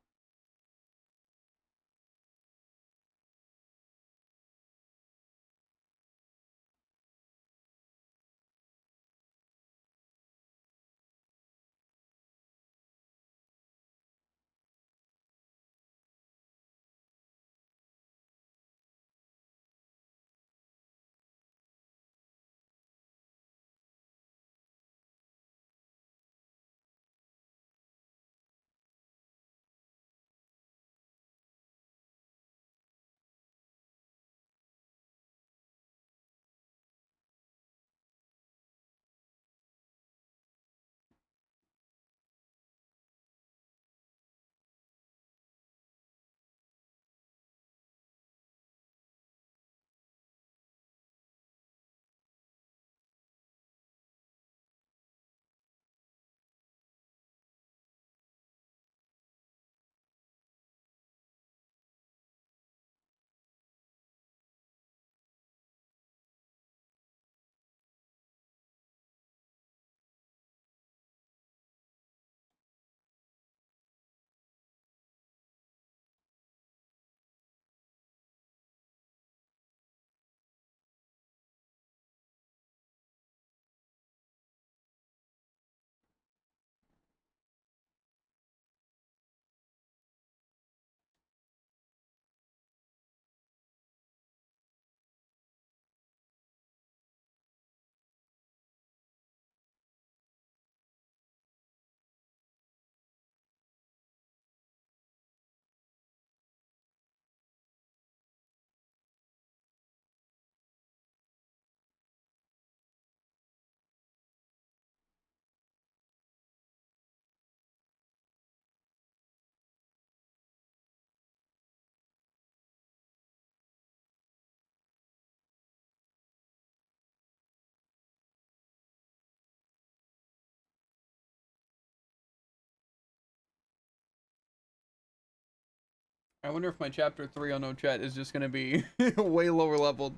S1: I wonder if my chapter 3 on No Chat is just gonna be way lower leveled.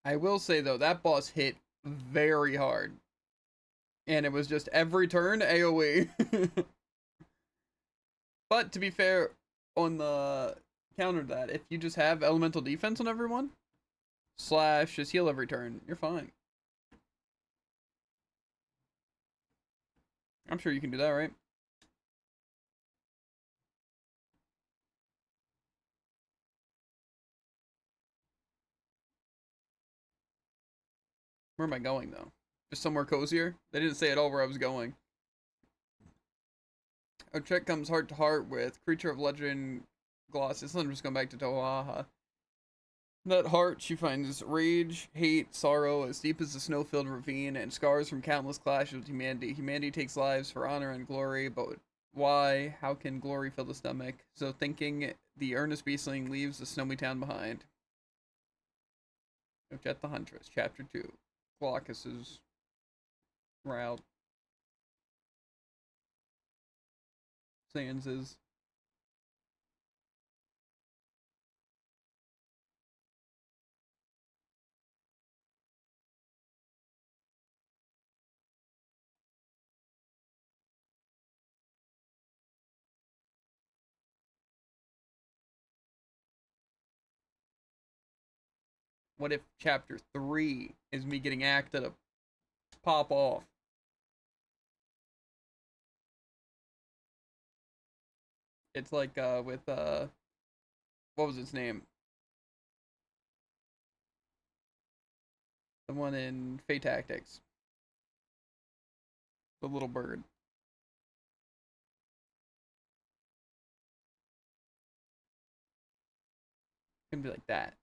S1: I will say though, that boss hit very hard. And it was just every turn AoE. But to be fair, on the counter that, if you just have elemental defense on everyone, slash just heal every turn, you're fine. I'm sure you can do that, right? Where am I going though? Just somewhere cozier? They didn't say at all where I was going. Ochek comes heart to heart with Creature of Legend Glossus. I'm just going back to Tohaha. That heart, she finds rage, hate, sorrow as deep as the snow-filled ravine, and scars from countless clashes with humanity. Humanity takes lives for honor and glory, but why? How can glory fill the stomach? So thinking, the earnest beastling leaves the snowy town behind. Ochek the Huntress, Chapter 2. Glaucus's route. Sans's. What if Chapter 3 is me getting acted to pop off? It's like with what was its name? The one in Fate Tactics. The little bird. It's gonna be like that.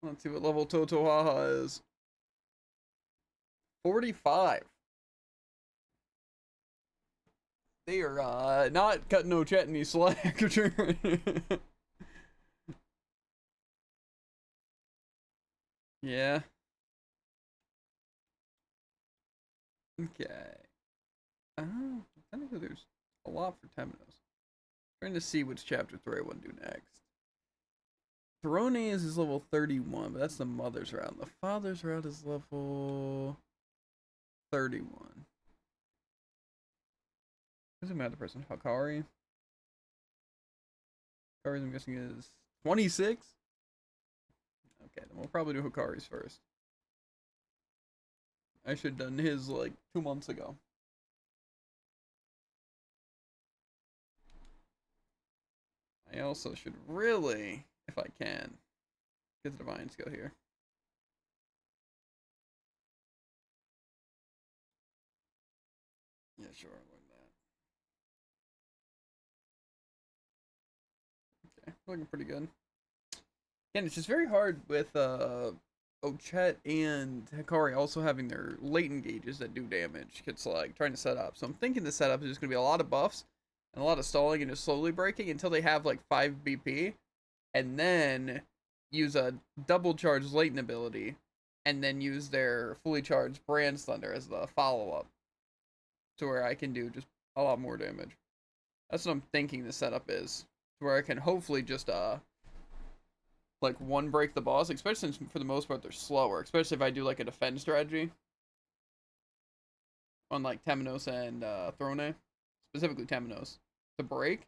S1: Let's see what level Totohaha is. 45. They are not cutting no chat any slack. Yeah. Okay. Technically there's a lot for Temenos. Trying to see which chapter 3 I want to do next. Thrones is level 31, but that's the mother's route. The father's route is level 31. Doesn't matter the person. Hakari. Hakari's I'm guessing is 26. Okay, then we'll probably do Hakari's first. I should have done his like 2 months ago. I also should really, if I can, get the Divine Skill here. Yeah, sure, I'll learn that. Okay, looking pretty good. Again, it's just very hard with Ochet and Hikari also having their latent gauges that do damage. It's like trying to set up. So I'm thinking the setup is just going to be a lot of buffs and a lot of stalling and just slowly breaking until they have like 5 BP. And then use a double charge latent ability. And then use their fully charged Brand's Thunder as the follow-up. To where I can do just a lot more damage. That's what I'm thinking the setup is. To where I can hopefully just like one break the boss, especially since for the most part they're slower, especially if I do like a defend strategy on like Temenos and Throne, specifically Temenos, to break.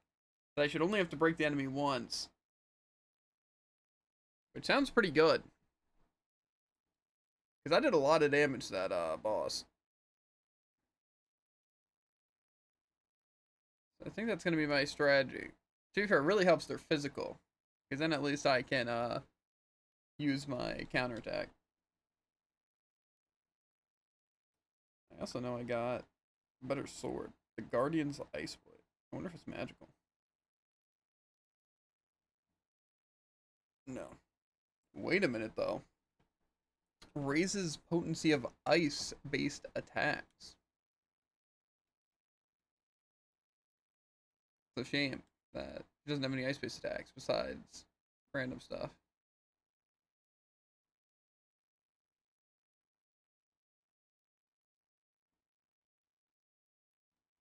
S1: But I should only have to break the enemy once, which sounds pretty good. Because I did a lot of damage to that boss. I think that's going to be my strategy. To be fair, it really helps their physical. Because then at least I can use my counterattack. I also know I got a better sword. The Guardian's Ice Blade. I wonder if it's magical. No. Wait a minute, though. Raises potency of ice-based attacks. It's a shame that it doesn't have any ice-based attacks besides random stuff.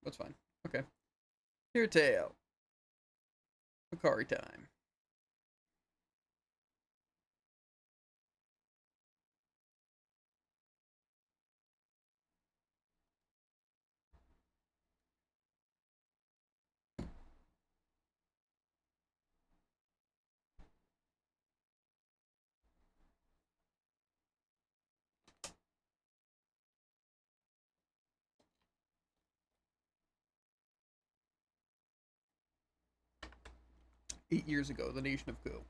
S1: That's fine. Okay. Here, Tail. Hikari time. $8 years ago, the Nation of Ku.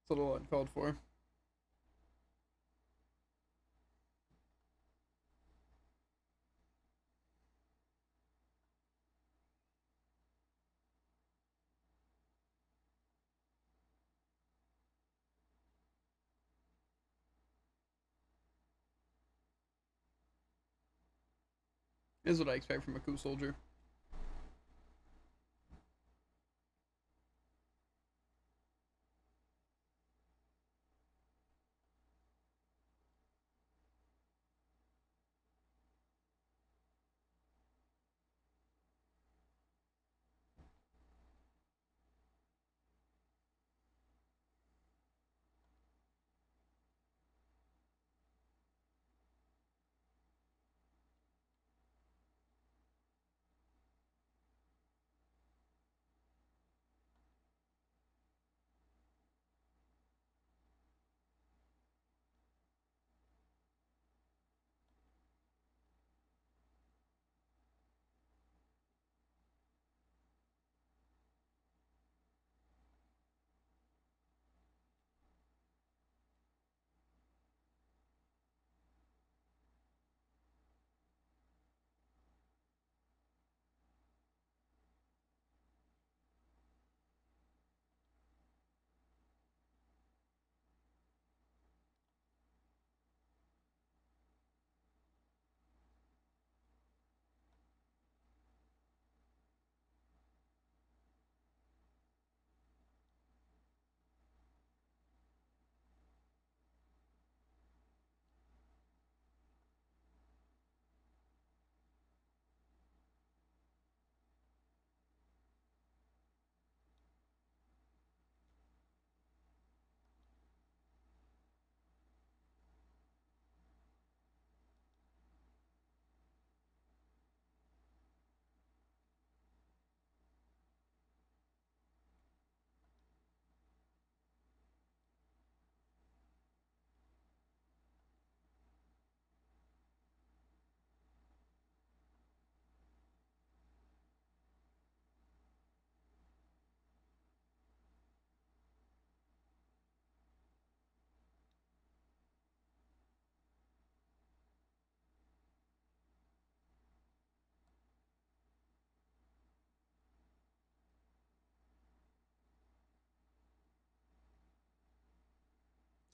S1: It's a little uncalled for. Is what I expect from a Ku soldier.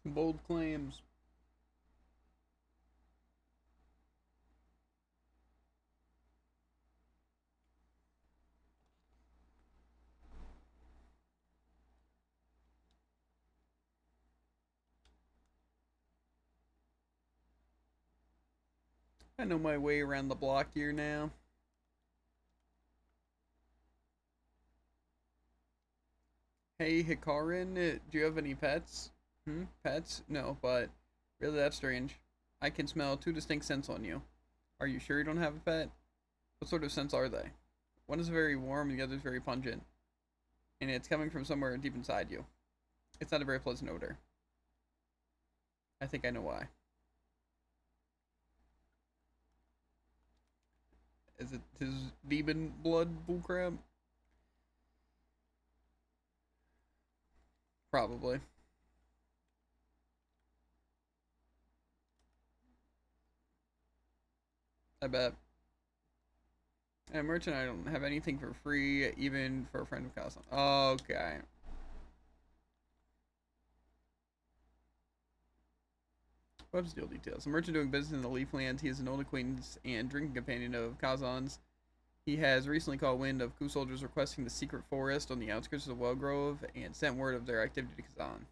S1: Bold claims. I know my way around the block here now. Hey, Hikarin, do you have any pets? Pets? No, but really that's strange. I can smell two distinct scents on you. Are you sure you don't have a pet? What sort of scents are they? One is very warm and the other is very pungent. And it's coming from somewhere deep inside you. It's not a very pleasant odor. I think I know why. Is it his demon blood bullcrap? Probably. I bet. And merchant, I don't have anything for free, even for a friend of Casa. Okay. Web's deal details. A merchant doing business in the Leafland. He is an old acquaintance and drinking companion of Kazan's. He has recently caught wind of Ku soldiers requesting the secret forest on the outskirts of Wellgrove and sent word of their activity to Kazan.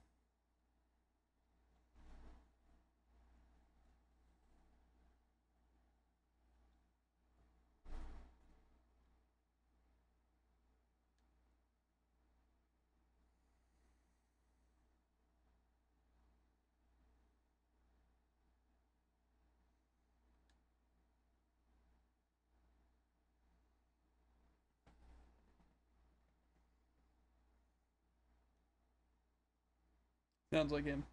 S1: Sounds like him.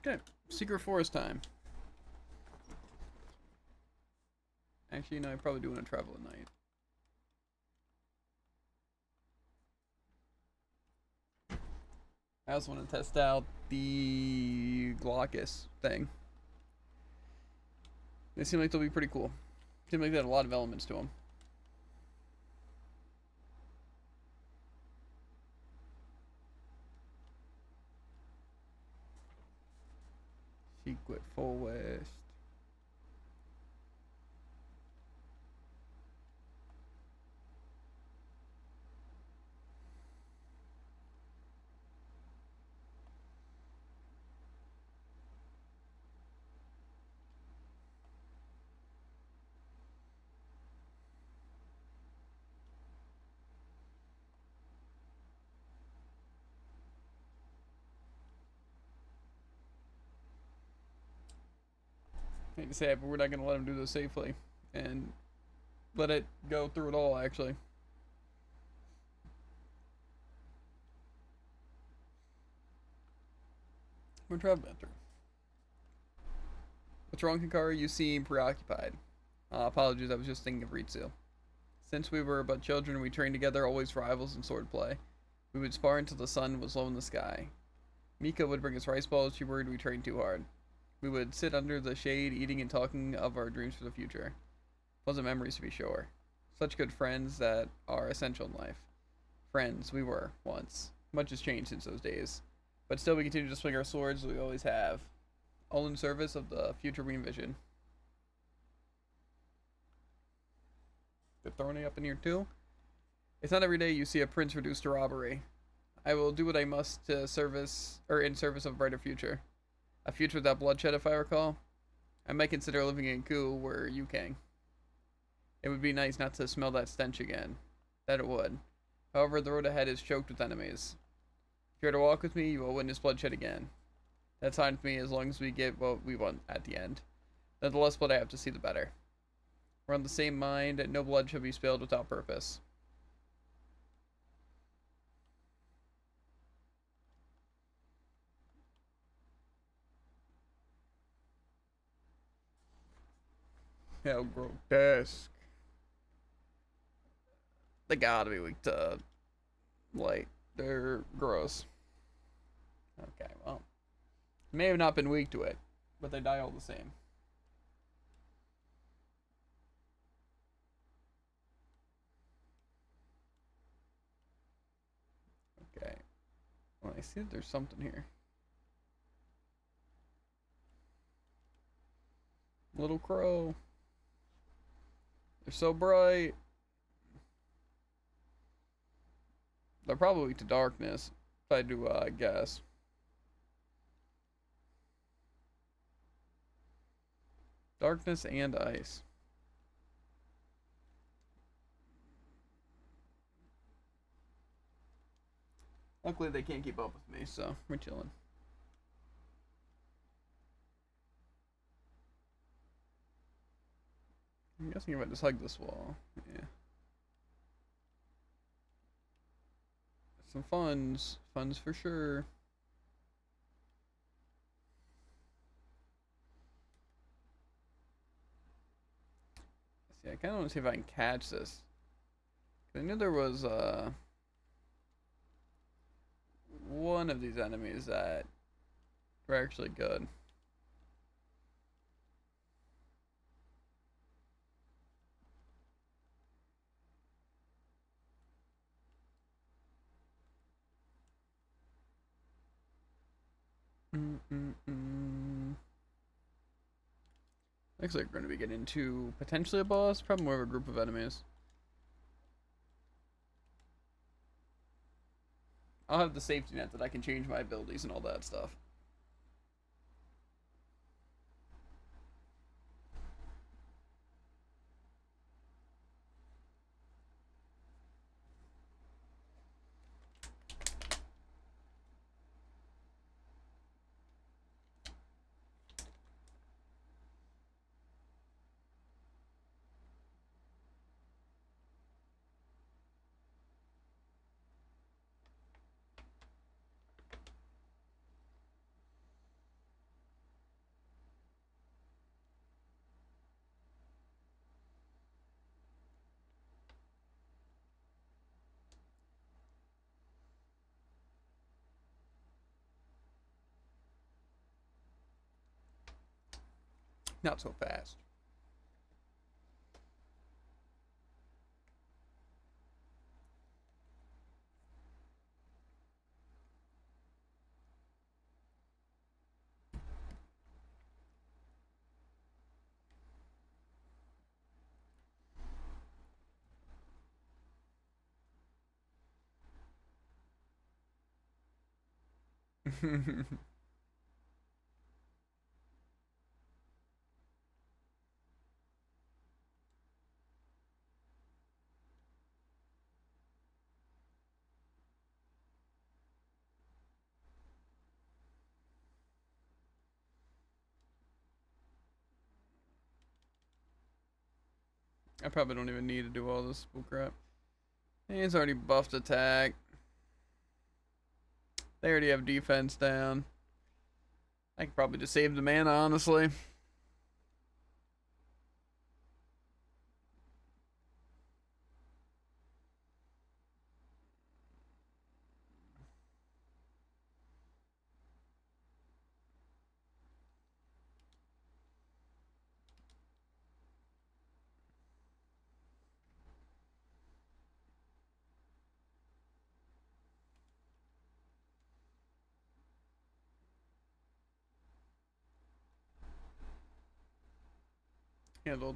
S1: Okay. Secret forest time. Actually, no, I probably do want to travel at night. I also want to test out the Glaucus thing. They seem like they'll be pretty cool. Seem like they had a lot of elements to them. Secret forest. I hate to say it, but we're not going to let them do this safely. And let it go through it all, actually. We're traveling through. What's wrong, Hikaru? You seem preoccupied. Apologies, I was just thinking of Ritsu. Since we were but children, we trained together, always rivals in swordplay. We would spar until the sun was low in the sky. Mika would bring us rice balls. She worried we trained too hard. We would sit under the shade, eating and talking of our dreams for the future. Pleasant memories, to be sure. Such good friends that are essential in life. Friends we were, once. Much has changed since those days. But still, we continue to swing our swords as we always have. All in service of the future we envision. They're throwing it up in here too? It's not every day you see a prince reduced to robbery. I will do what I must to service, or in service of a brighter future. A future without bloodshed, if I recall. I might consider living in Ku where you can. It would be nice not to smell that stench again. That it would. However, the road ahead is choked with enemies. If you're to walk with me, you will witness bloodshed again. That's fine with me as long as we get what we want at the end. Then the less blood I have to see, the better. We're on the same mind. No blood should be spilled without purpose. How grotesque. They gotta be weak to light. They're gross. Okay, well. May have not been weak to it, but they die all the same. Okay. Well, I see that there's something here. Little crow. They're so bright. They're probably weak to darkness, if I do guess. Darkness and ice. Luckily, they can't keep up with me, so we're chilling. I'm guessing if I just hug this wall, yeah. Some funds for sure. See, I kind of want to see if I can catch this. I knew there was one of these enemies that were actually good. Looks like we're going to be getting into potentially a boss, probably more of a group of enemies. I'll have the safety net that I can change my abilities and all that stuff. Not so fast. I probably don't even need to do all this bullcrap. He's already buffed attack. They already have defense down. I could probably just save the mana, honestly. Handled.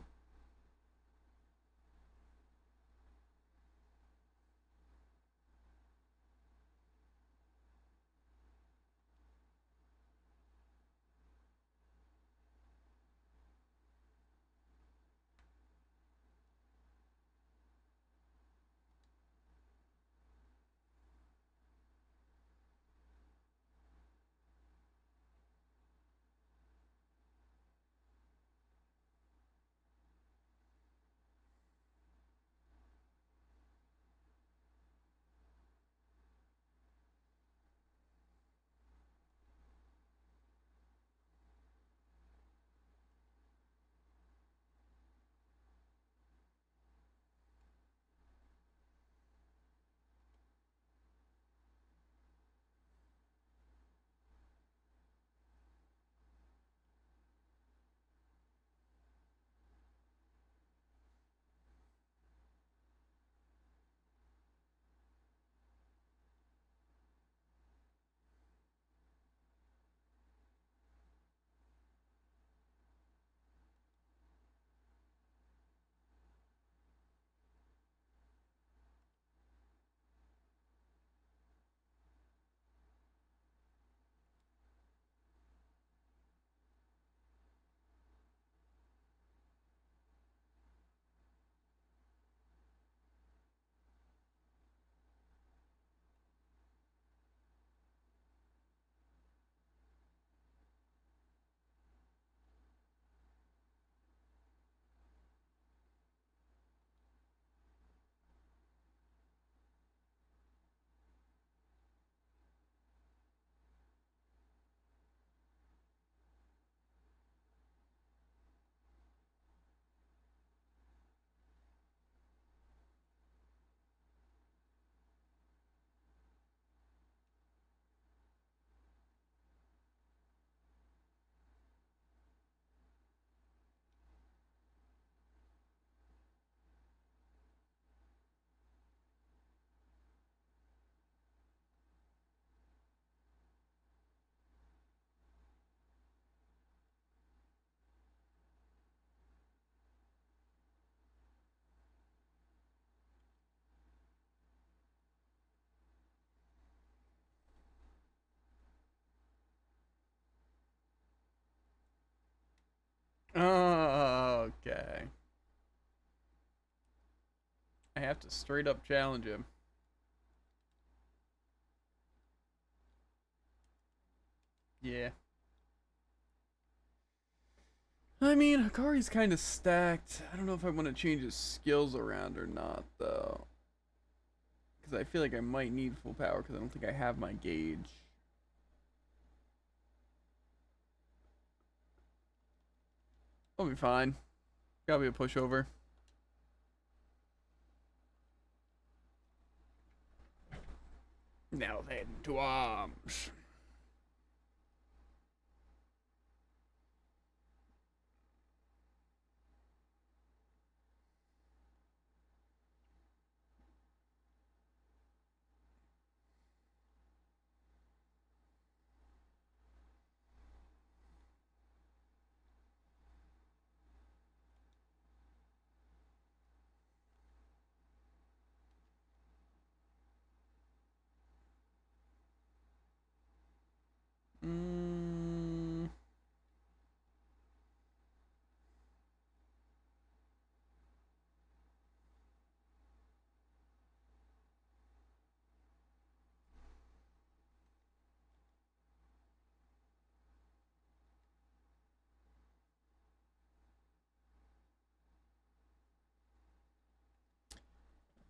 S1: Okay. I have to straight up challenge him. Yeah. I mean, Hikari's kind of stacked. I don't know if I want to change his skills around or not, though. Because I feel like I might need full power because I don't think I have my gauge. I'll be fine. Gotta be a pushover. Now then, to arms. Mm,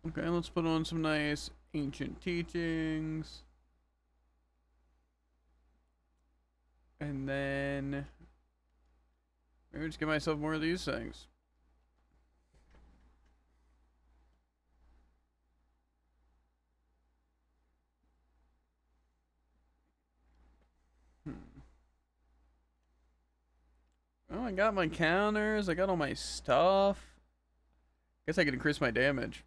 S1: okay, let's put on some nice ancient teachings. And then maybe just give myself more of these things. Hmm. Oh, I got my counters. I got all my stuff. Guess I could increase my damage.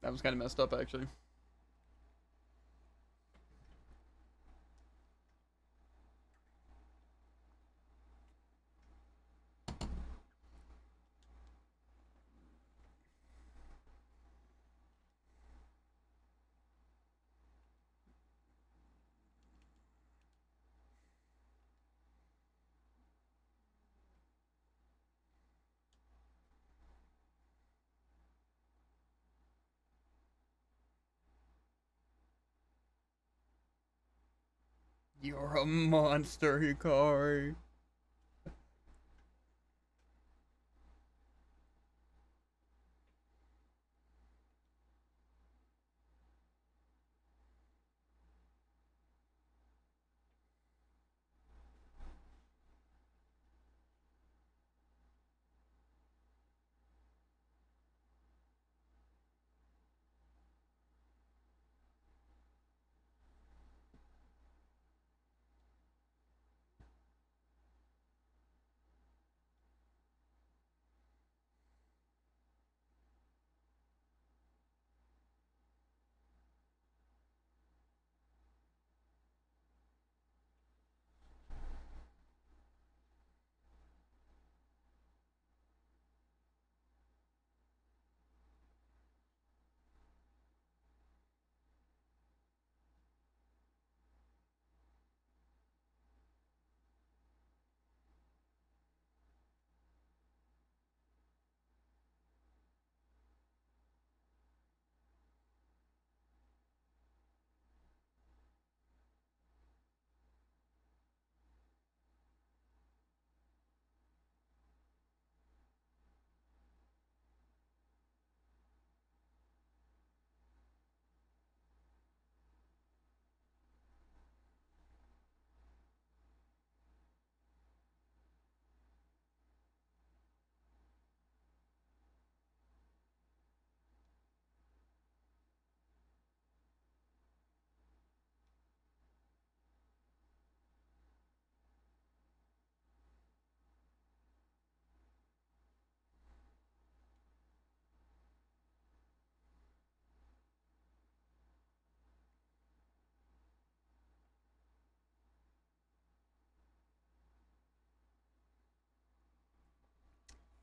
S1: That was kind of messed up, actually. You're a monster, Hikari.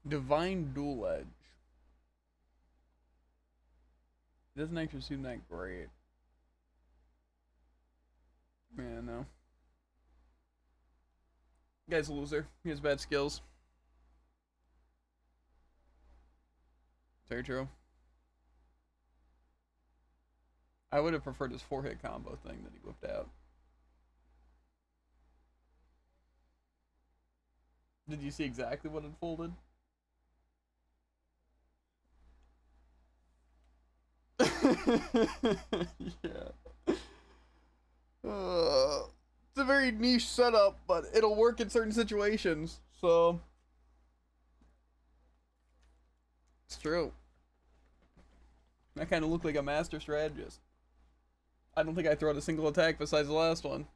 S1: Divine Dual Edge. It doesn't actually seem that great. Yeah, no. Guy's a loser. He has bad skills. Very true. I would have preferred his 4-hit combo thing that he whipped out. Did you see exactly what unfolded? Yeah. It's a very niche setup, but it'll work in certain situations. So it's true. I kind of look like a master strategist. I don't think I throw out a single attack besides the last one.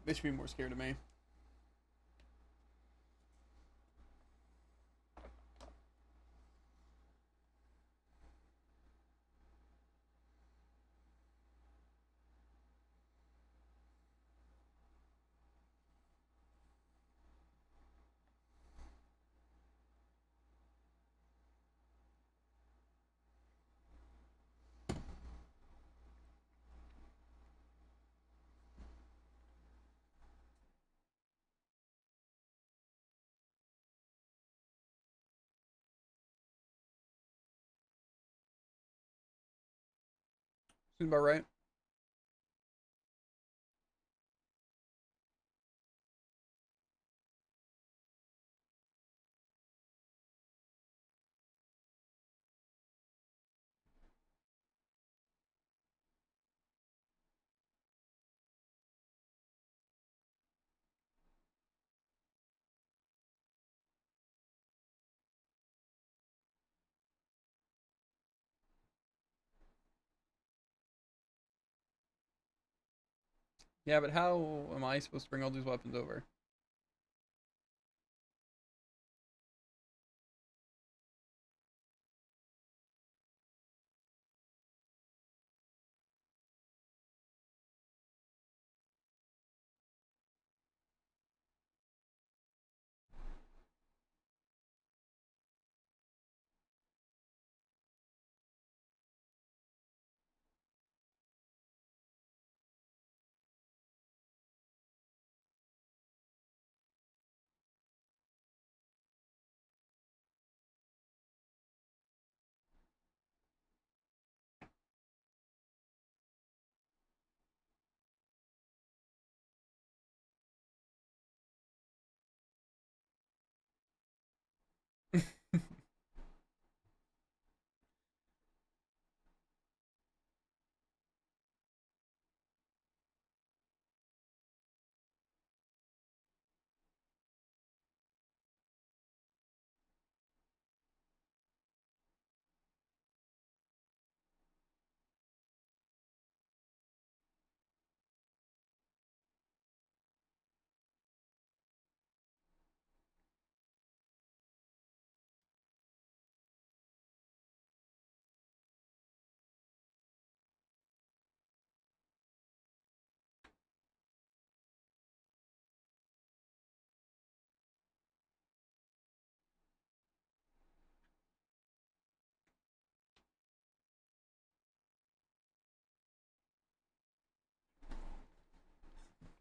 S1: They should be more scared of me. Seems about right. Yeah, but how am I supposed to bring all these weapons over?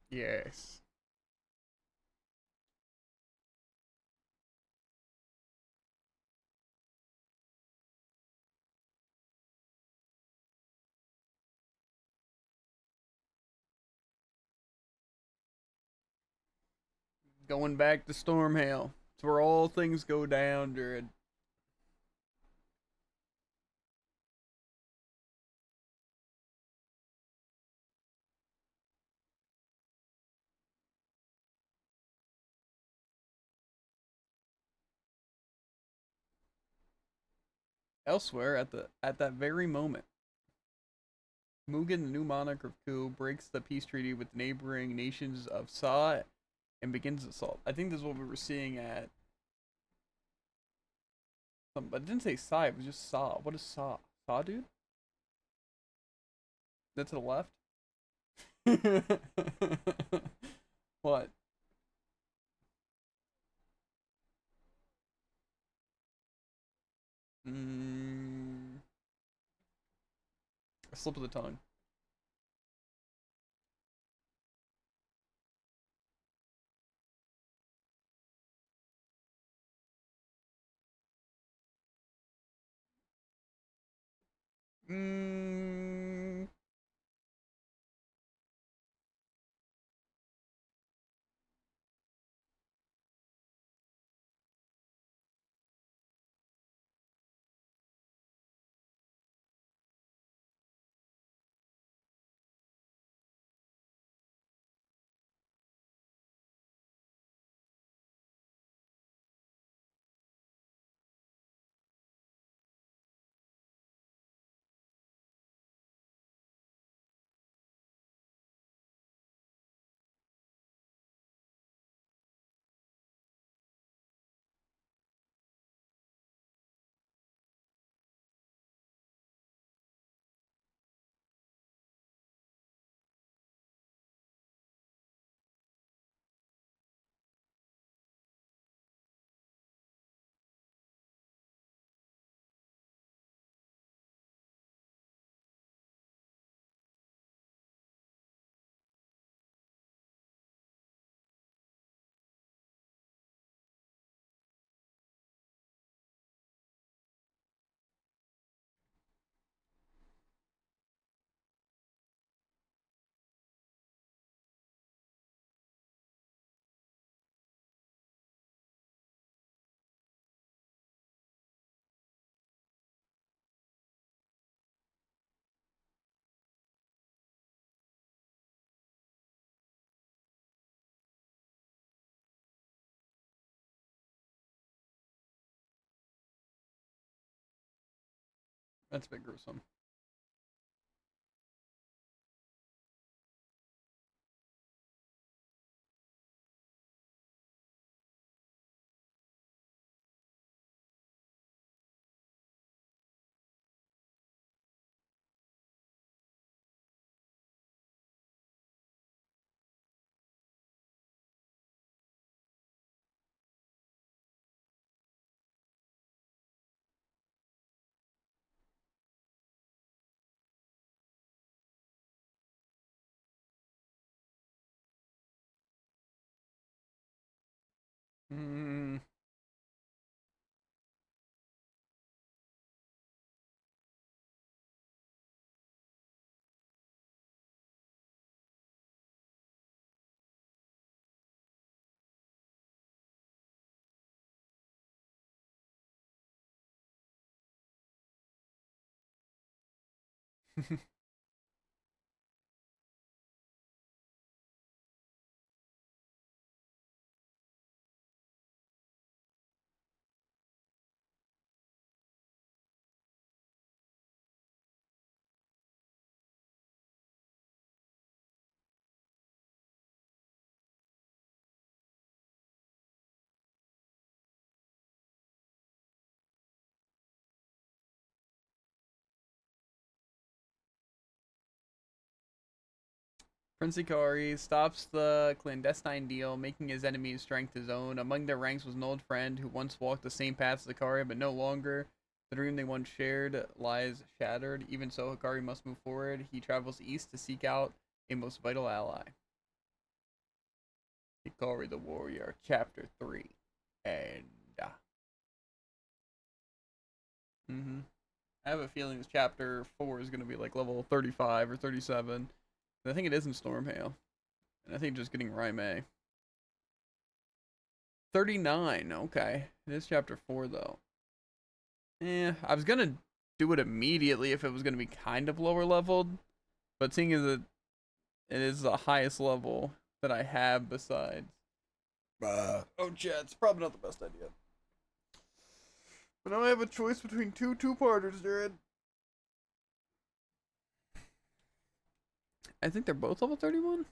S1: Yes. Going back to Stormhail. It's where all things go down, Druid. Elsewhere, at that very moment, Mugen, the new monarch of Ku, breaks the peace treaty with the neighboring nations of Sa and begins assault. I think this is what we were seeing at. But it didn't say Sa, it was just Sa. What is Sa? Sa, dude? That's to the left? What? Mm, a slip of the tongue. Mm, that's a bit gruesome. Mm. Prince Ikari stops the clandestine deal, making his enemy's strength his own. Among their ranks was an old friend who once walked the same path as Hikari, but no longer. The dream they once shared lies shattered. Even so, Hikari must move forward. He travels east to seek out a most vital ally. Hikari the Warrior, Chapter 3. And. Mm-hmm. I have a feeling this Chapter 4 is going to be like level 35 or 37. I think it is in Stormhail. And I think just getting Raime. 39. Okay. It is chapter 4 though. I was gonna do it immediately if it was gonna be kind of lower leveled, but seeing as it is the highest level that I have besides. Oh, chat, it's probably not the best idea. But now I have a choice between two-parters, Jared. I think they're both level 31.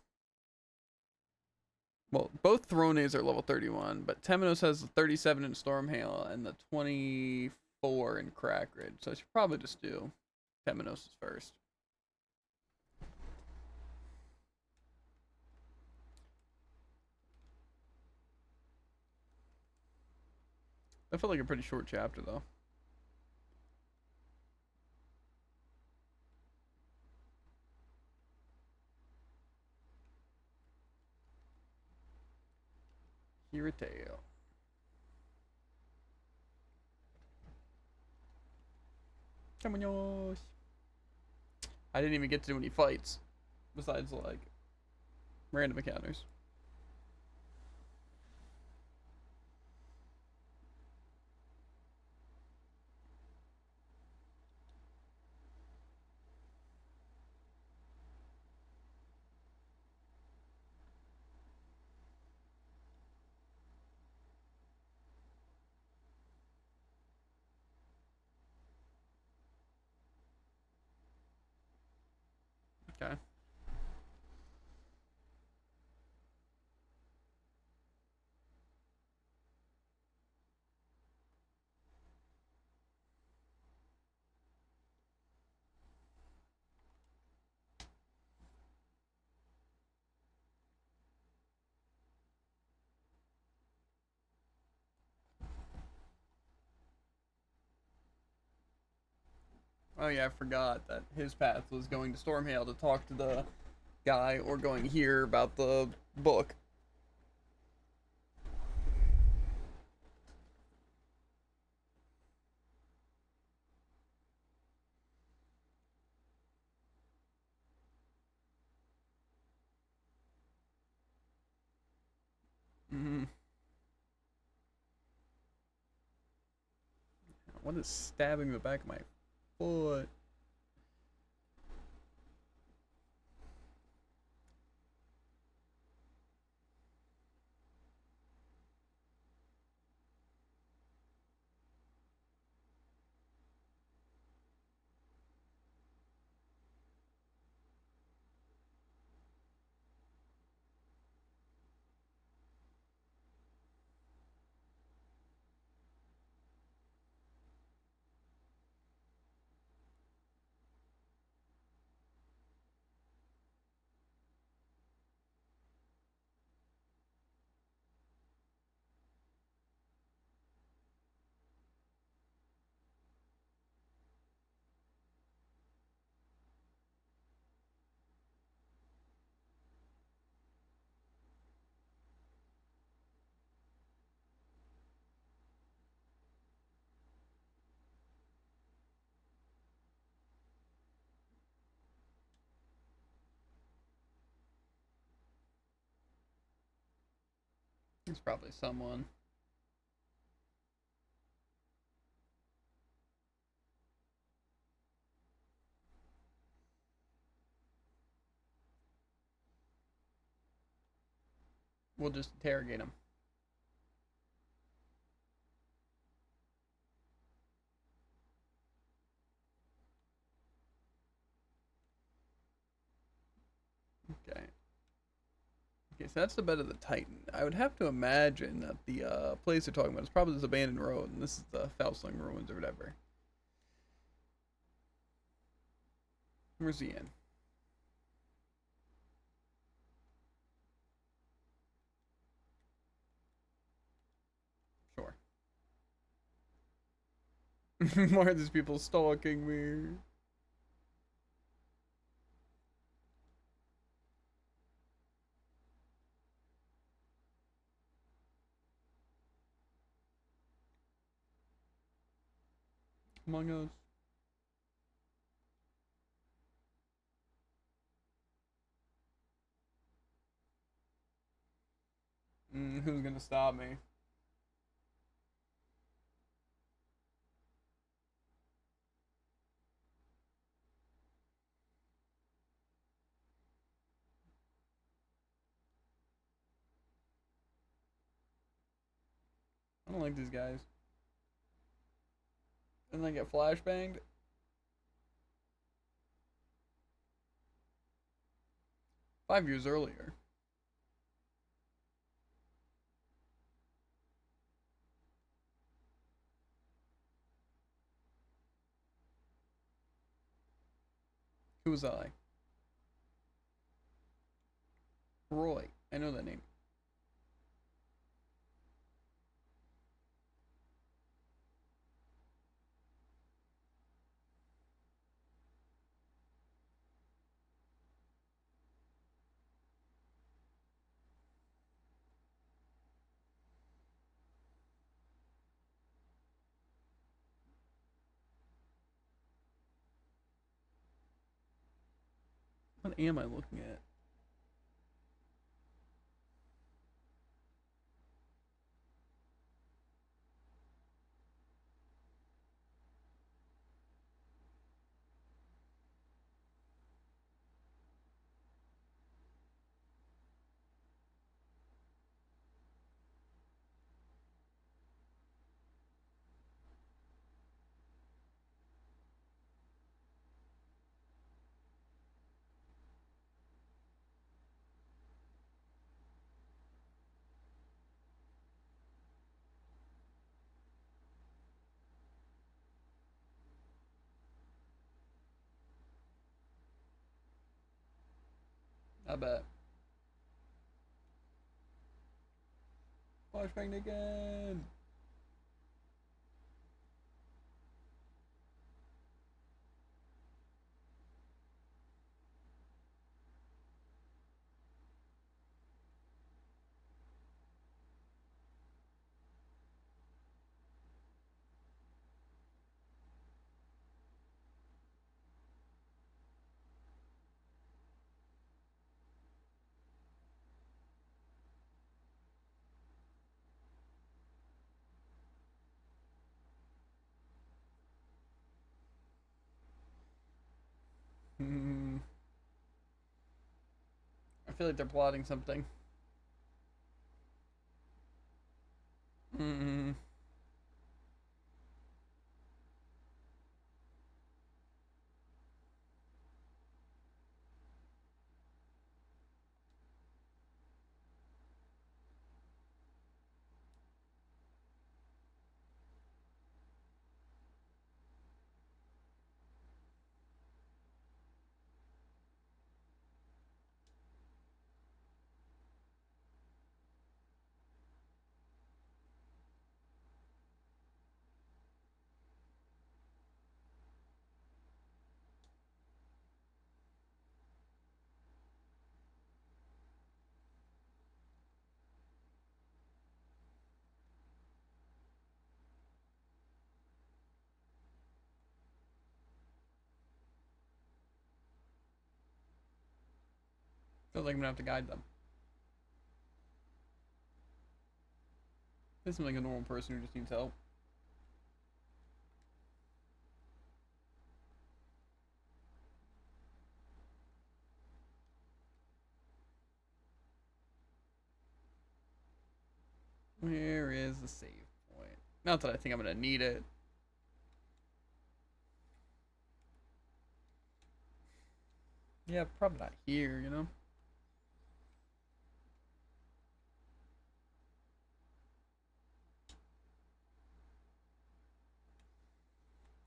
S1: Well, both Thrones are level 31, but Temenos has the 37 in Stormhail and the 24 in Crackridge, so I should probably just do Temenos first. That felt like a pretty short chapter, though. Hirateo. Temenos. I didn't even get to do any fights, besides, like, random encounters. Okay. Oh yeah, I forgot that his path was going to Stormhail to talk to the guy or going here about the book. Mm-hmm. What is stabbing the back of my foot? It's probably someone. We'll just interrogate him. Okay. Okay, so that's the bed of the Titan. I would have to imagine that the place they're talking about is probably this abandoned road, and this is the Foulsling ruins or whatever. Where's the inn? Sure. Why are these people stalking me? Among Us. Who's gonna stop me? don't like these guys. And then get flashbanged. 5 years earlier. Who was I? Roy. I know that name. What am I looking at? I bet. Flashbanged again. Hmm. I feel like they're plotting something. Hmm. Feels like I'm gonna have to guide them. This seems like a normal person who just needs help. Where is the save point? Not that I think I'm gonna need it. Yeah, probably not here, you know?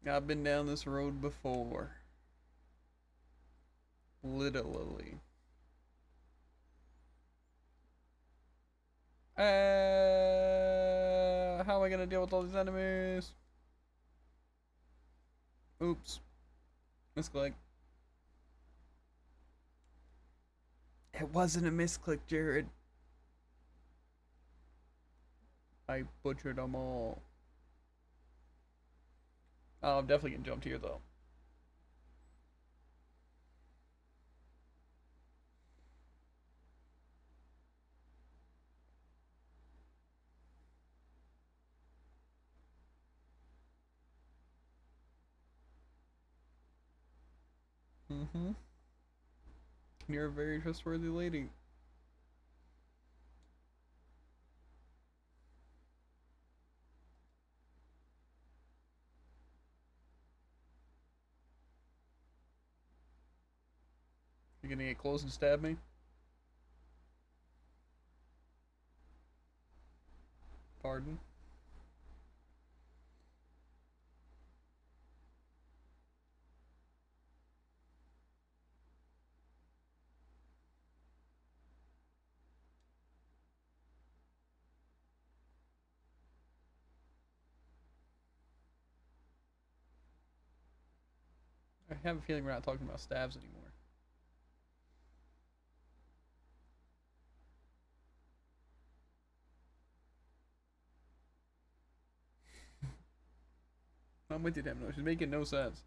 S1: I've been down this road before. Literally. How am I gonna deal with all these enemies? Oops. Misclick. It wasn't a misclick, Jared. I butchered them all. Oh, I'm definitely getting jumped here, though. Mm-hmm. You're a very trustworthy lady. You gonna get close and stab me? Pardon? I have a feeling we're not talking about stabs anymore. I'm with you, Demno. She's making no sense.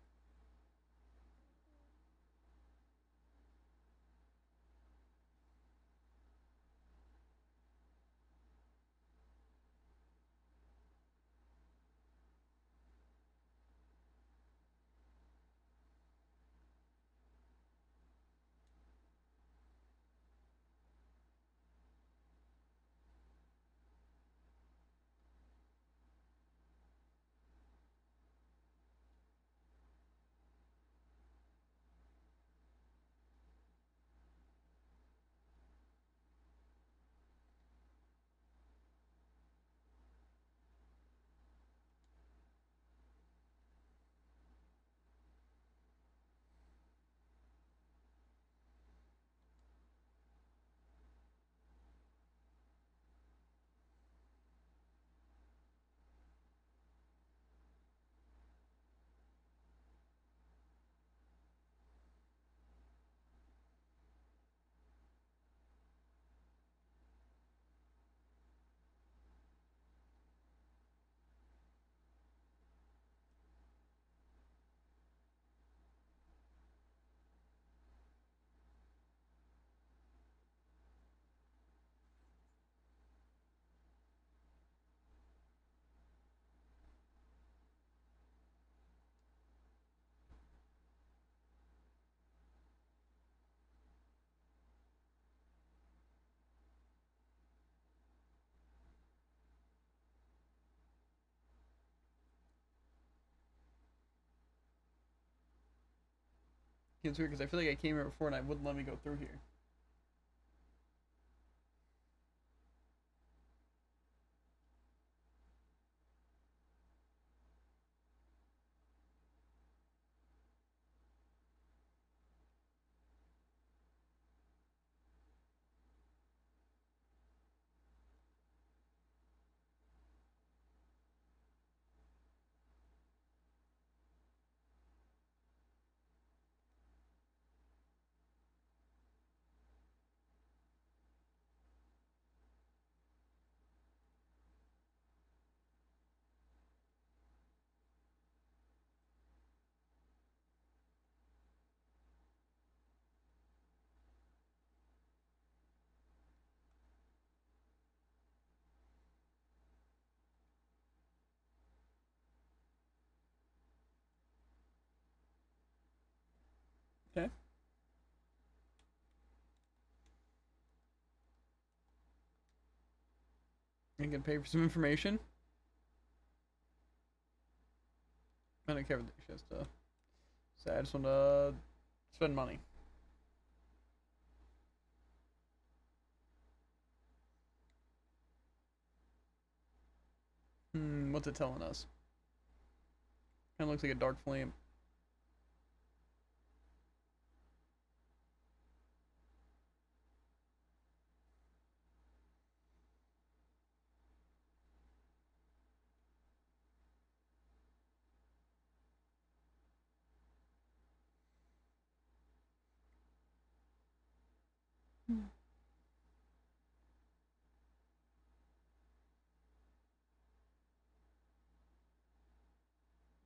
S1: It's weird because I feel like I came here before and I wouldn't let me go through here. Okay. I can pay for some information. I don't care what she has to say. I just want to spend money. What's it telling us? Kind of looks like a dark flame.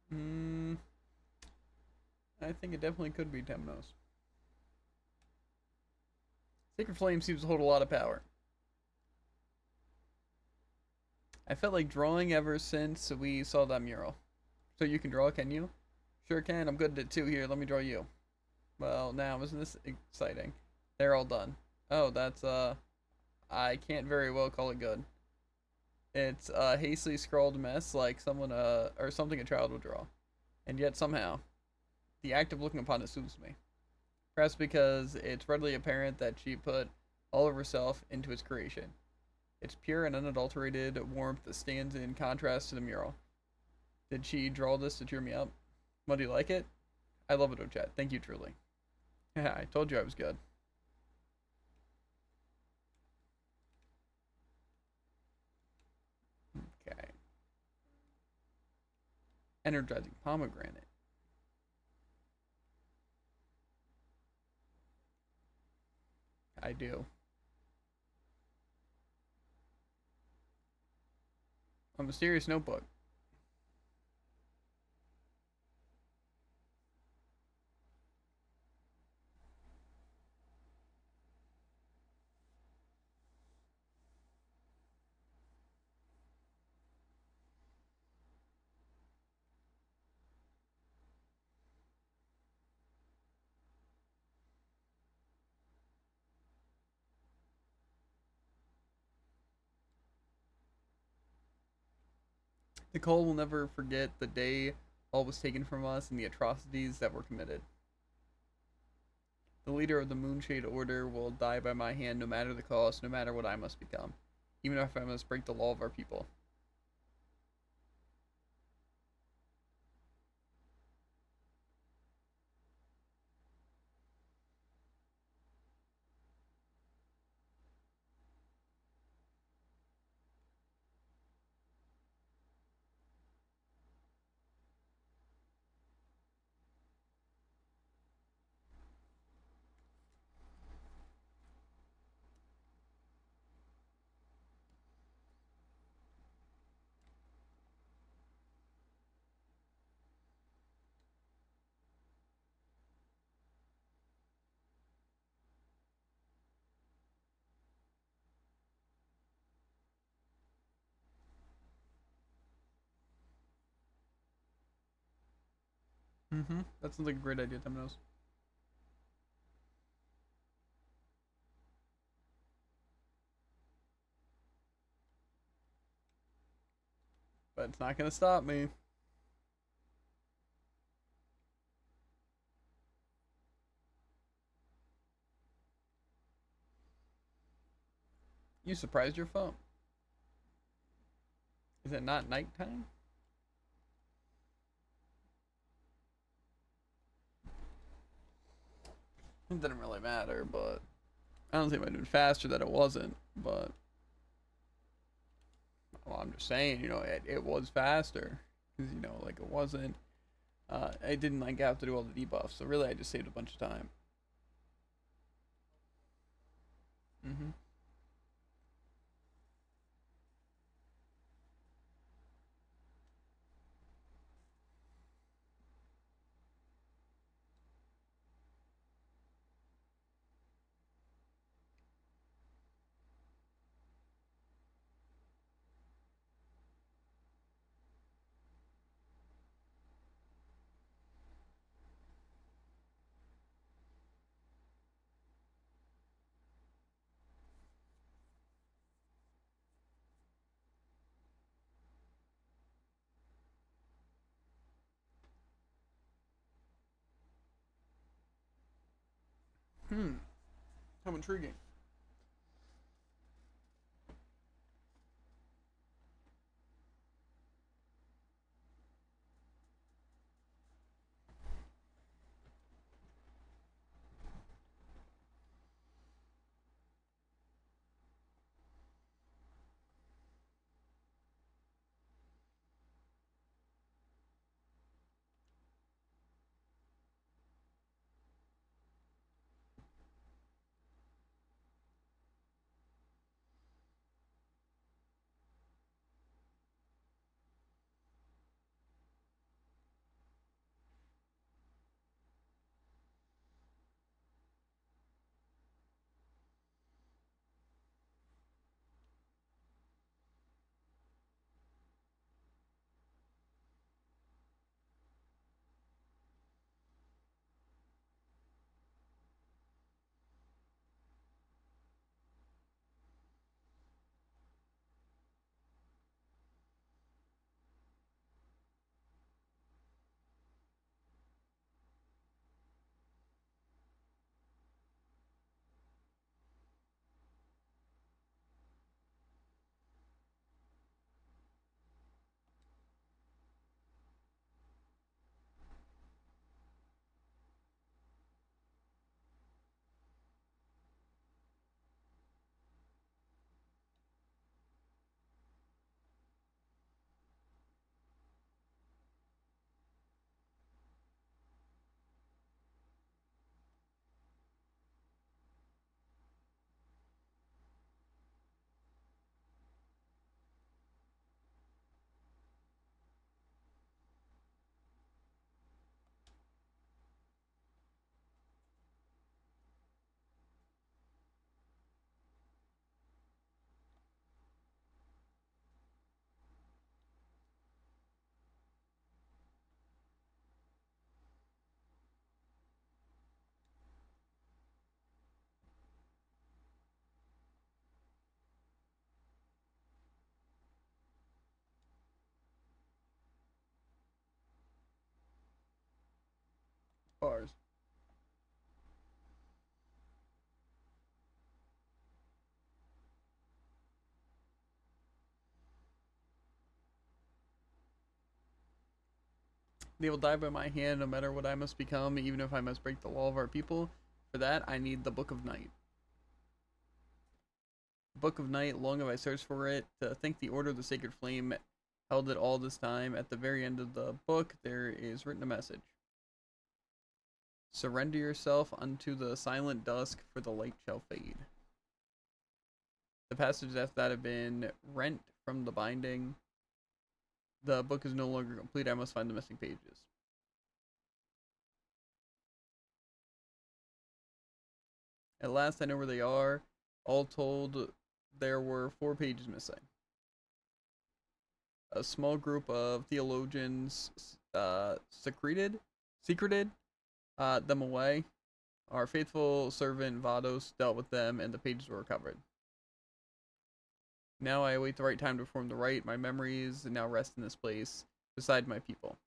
S1: Hmm. I think it definitely could be Temnos. Sacred Flame seems to hold a lot of power. I felt like drawing ever since we saw that mural. So you can draw, can you? Sure can. I'm good at it too. Here, let me draw you. Well, now isn't this exciting? They're all done. Oh, that's I can't very well call it good. It's a hastily scrawled mess like someone or something a child would draw. And yet somehow, the act of looking upon it soothes me. Perhaps because it's readily apparent that she put all of herself into its creation. Its pure and unadulterated warmth that stands in contrast to the mural. Did she draw this to cheer me up? Well, do you like it? I love it, Ochet. Thank you, truly. Yeah, I told you I was good. Okay. Energizing pomegranate. I do. A mysterious notebook. Nicole will never forget the day all was taken from us and the atrocities that were committed. The leader of the Moonshade Order will die by my hand no matter the cost, no matter what I must become, even if I must break the law of our people. Mm-hmm. That sounds like a great idea, Temnos. But it's not gonna stop me. You surprised your phone. Is it not nighttime? It didn't really matter, but I don't think it might have been faster that it wasn't. But well, I'm just saying, it was faster because like it wasn't. I didn't like have to do all the debuffs, so really I just saved a bunch of time. Mm-hmm. Hmm. How intriguing. cars. They will die by my hand, no matter what I must become, even if I must break the law of our people. For that, I need the Book of Night. Book of Night, long have I searched for it. To think the Order of the Sacred Flame held it all this time. At the very end of the book, there is written a message. Surrender yourself unto the silent dusk, for the light shall fade. The passages after that have been rent from the binding. The book is no longer complete. I must find the missing pages. At last, I know where they are. All told, there were 4 pages missing. A small group of theologians secreted them away. Our faithful servant Vados dealt with them, and the pages were recovered. Now I await the right time to perform the rite. My memories now rest in this place, beside my people.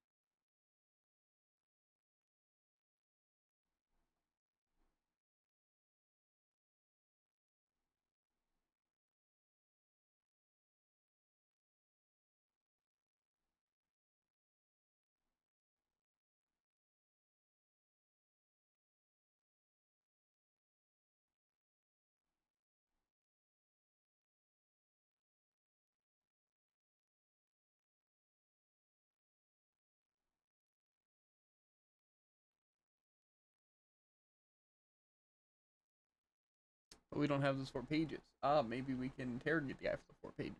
S1: But we don't have those 4 pages. Maybe we can interrogate the guy for the 4 pages.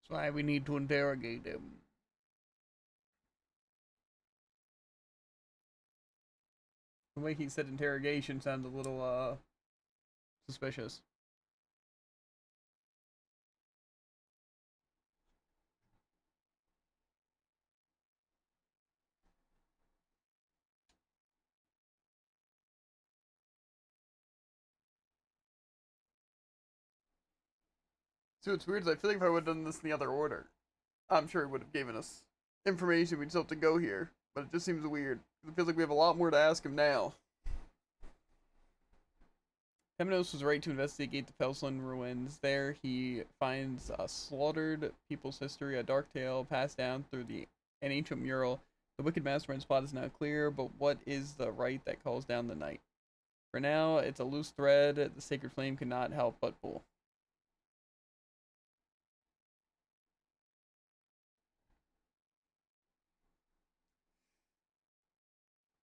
S1: That's why we need to interrogate him. The way he said interrogation sounds a little, suspicious. See, what's weird is I feel like if I would have done this in the other order, I'm sure he would have given us information. We'd still have to go here, but it just seems weird. It feels like we have a lot more to ask him now. Temenos was right to investigate the Pelslin ruins. There, he finds a slaughtered people's history, a dark tale passed down through an ancient mural. The wicked mastermind's plot is now clear, but what is the right that calls down the night? For now, it's a loose thread. The sacred flame cannot help but pull.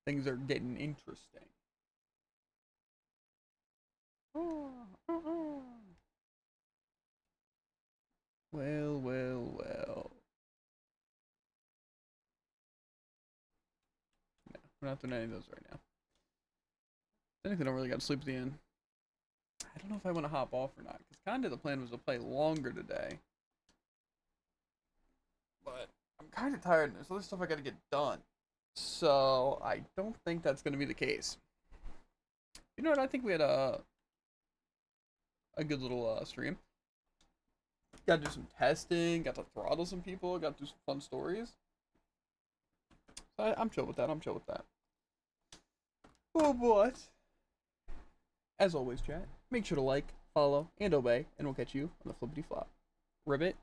S1: Things are getting interesting. Well, well, well. No, we're not doing any of those right now. I think they don't really got to sleep at the end. I don't know if I want to hop off or not, because kind of the plan was to play longer today. But I'm kind of tired, and there's other stuff I got to get done. So I don't think that's going to be the case. You know what? I think we had a good little stream. Got to do some testing. Got to throttle some people. Got to do some fun stories. So I'm chill with that. I'm chill with that. Oh, but as always, chat, make sure to like, follow, and obey, and we'll catch you on the flippity flop. Ribbit.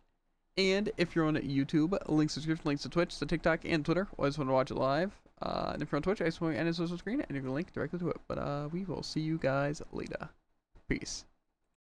S1: And if you're on YouTube, links, subscription, links to Twitch, to TikTok, and Twitter. Always want to watch it live. And if you're on Twitch, I just want to end the social screen and you can link directly to it. But we will see you guys later. Peace.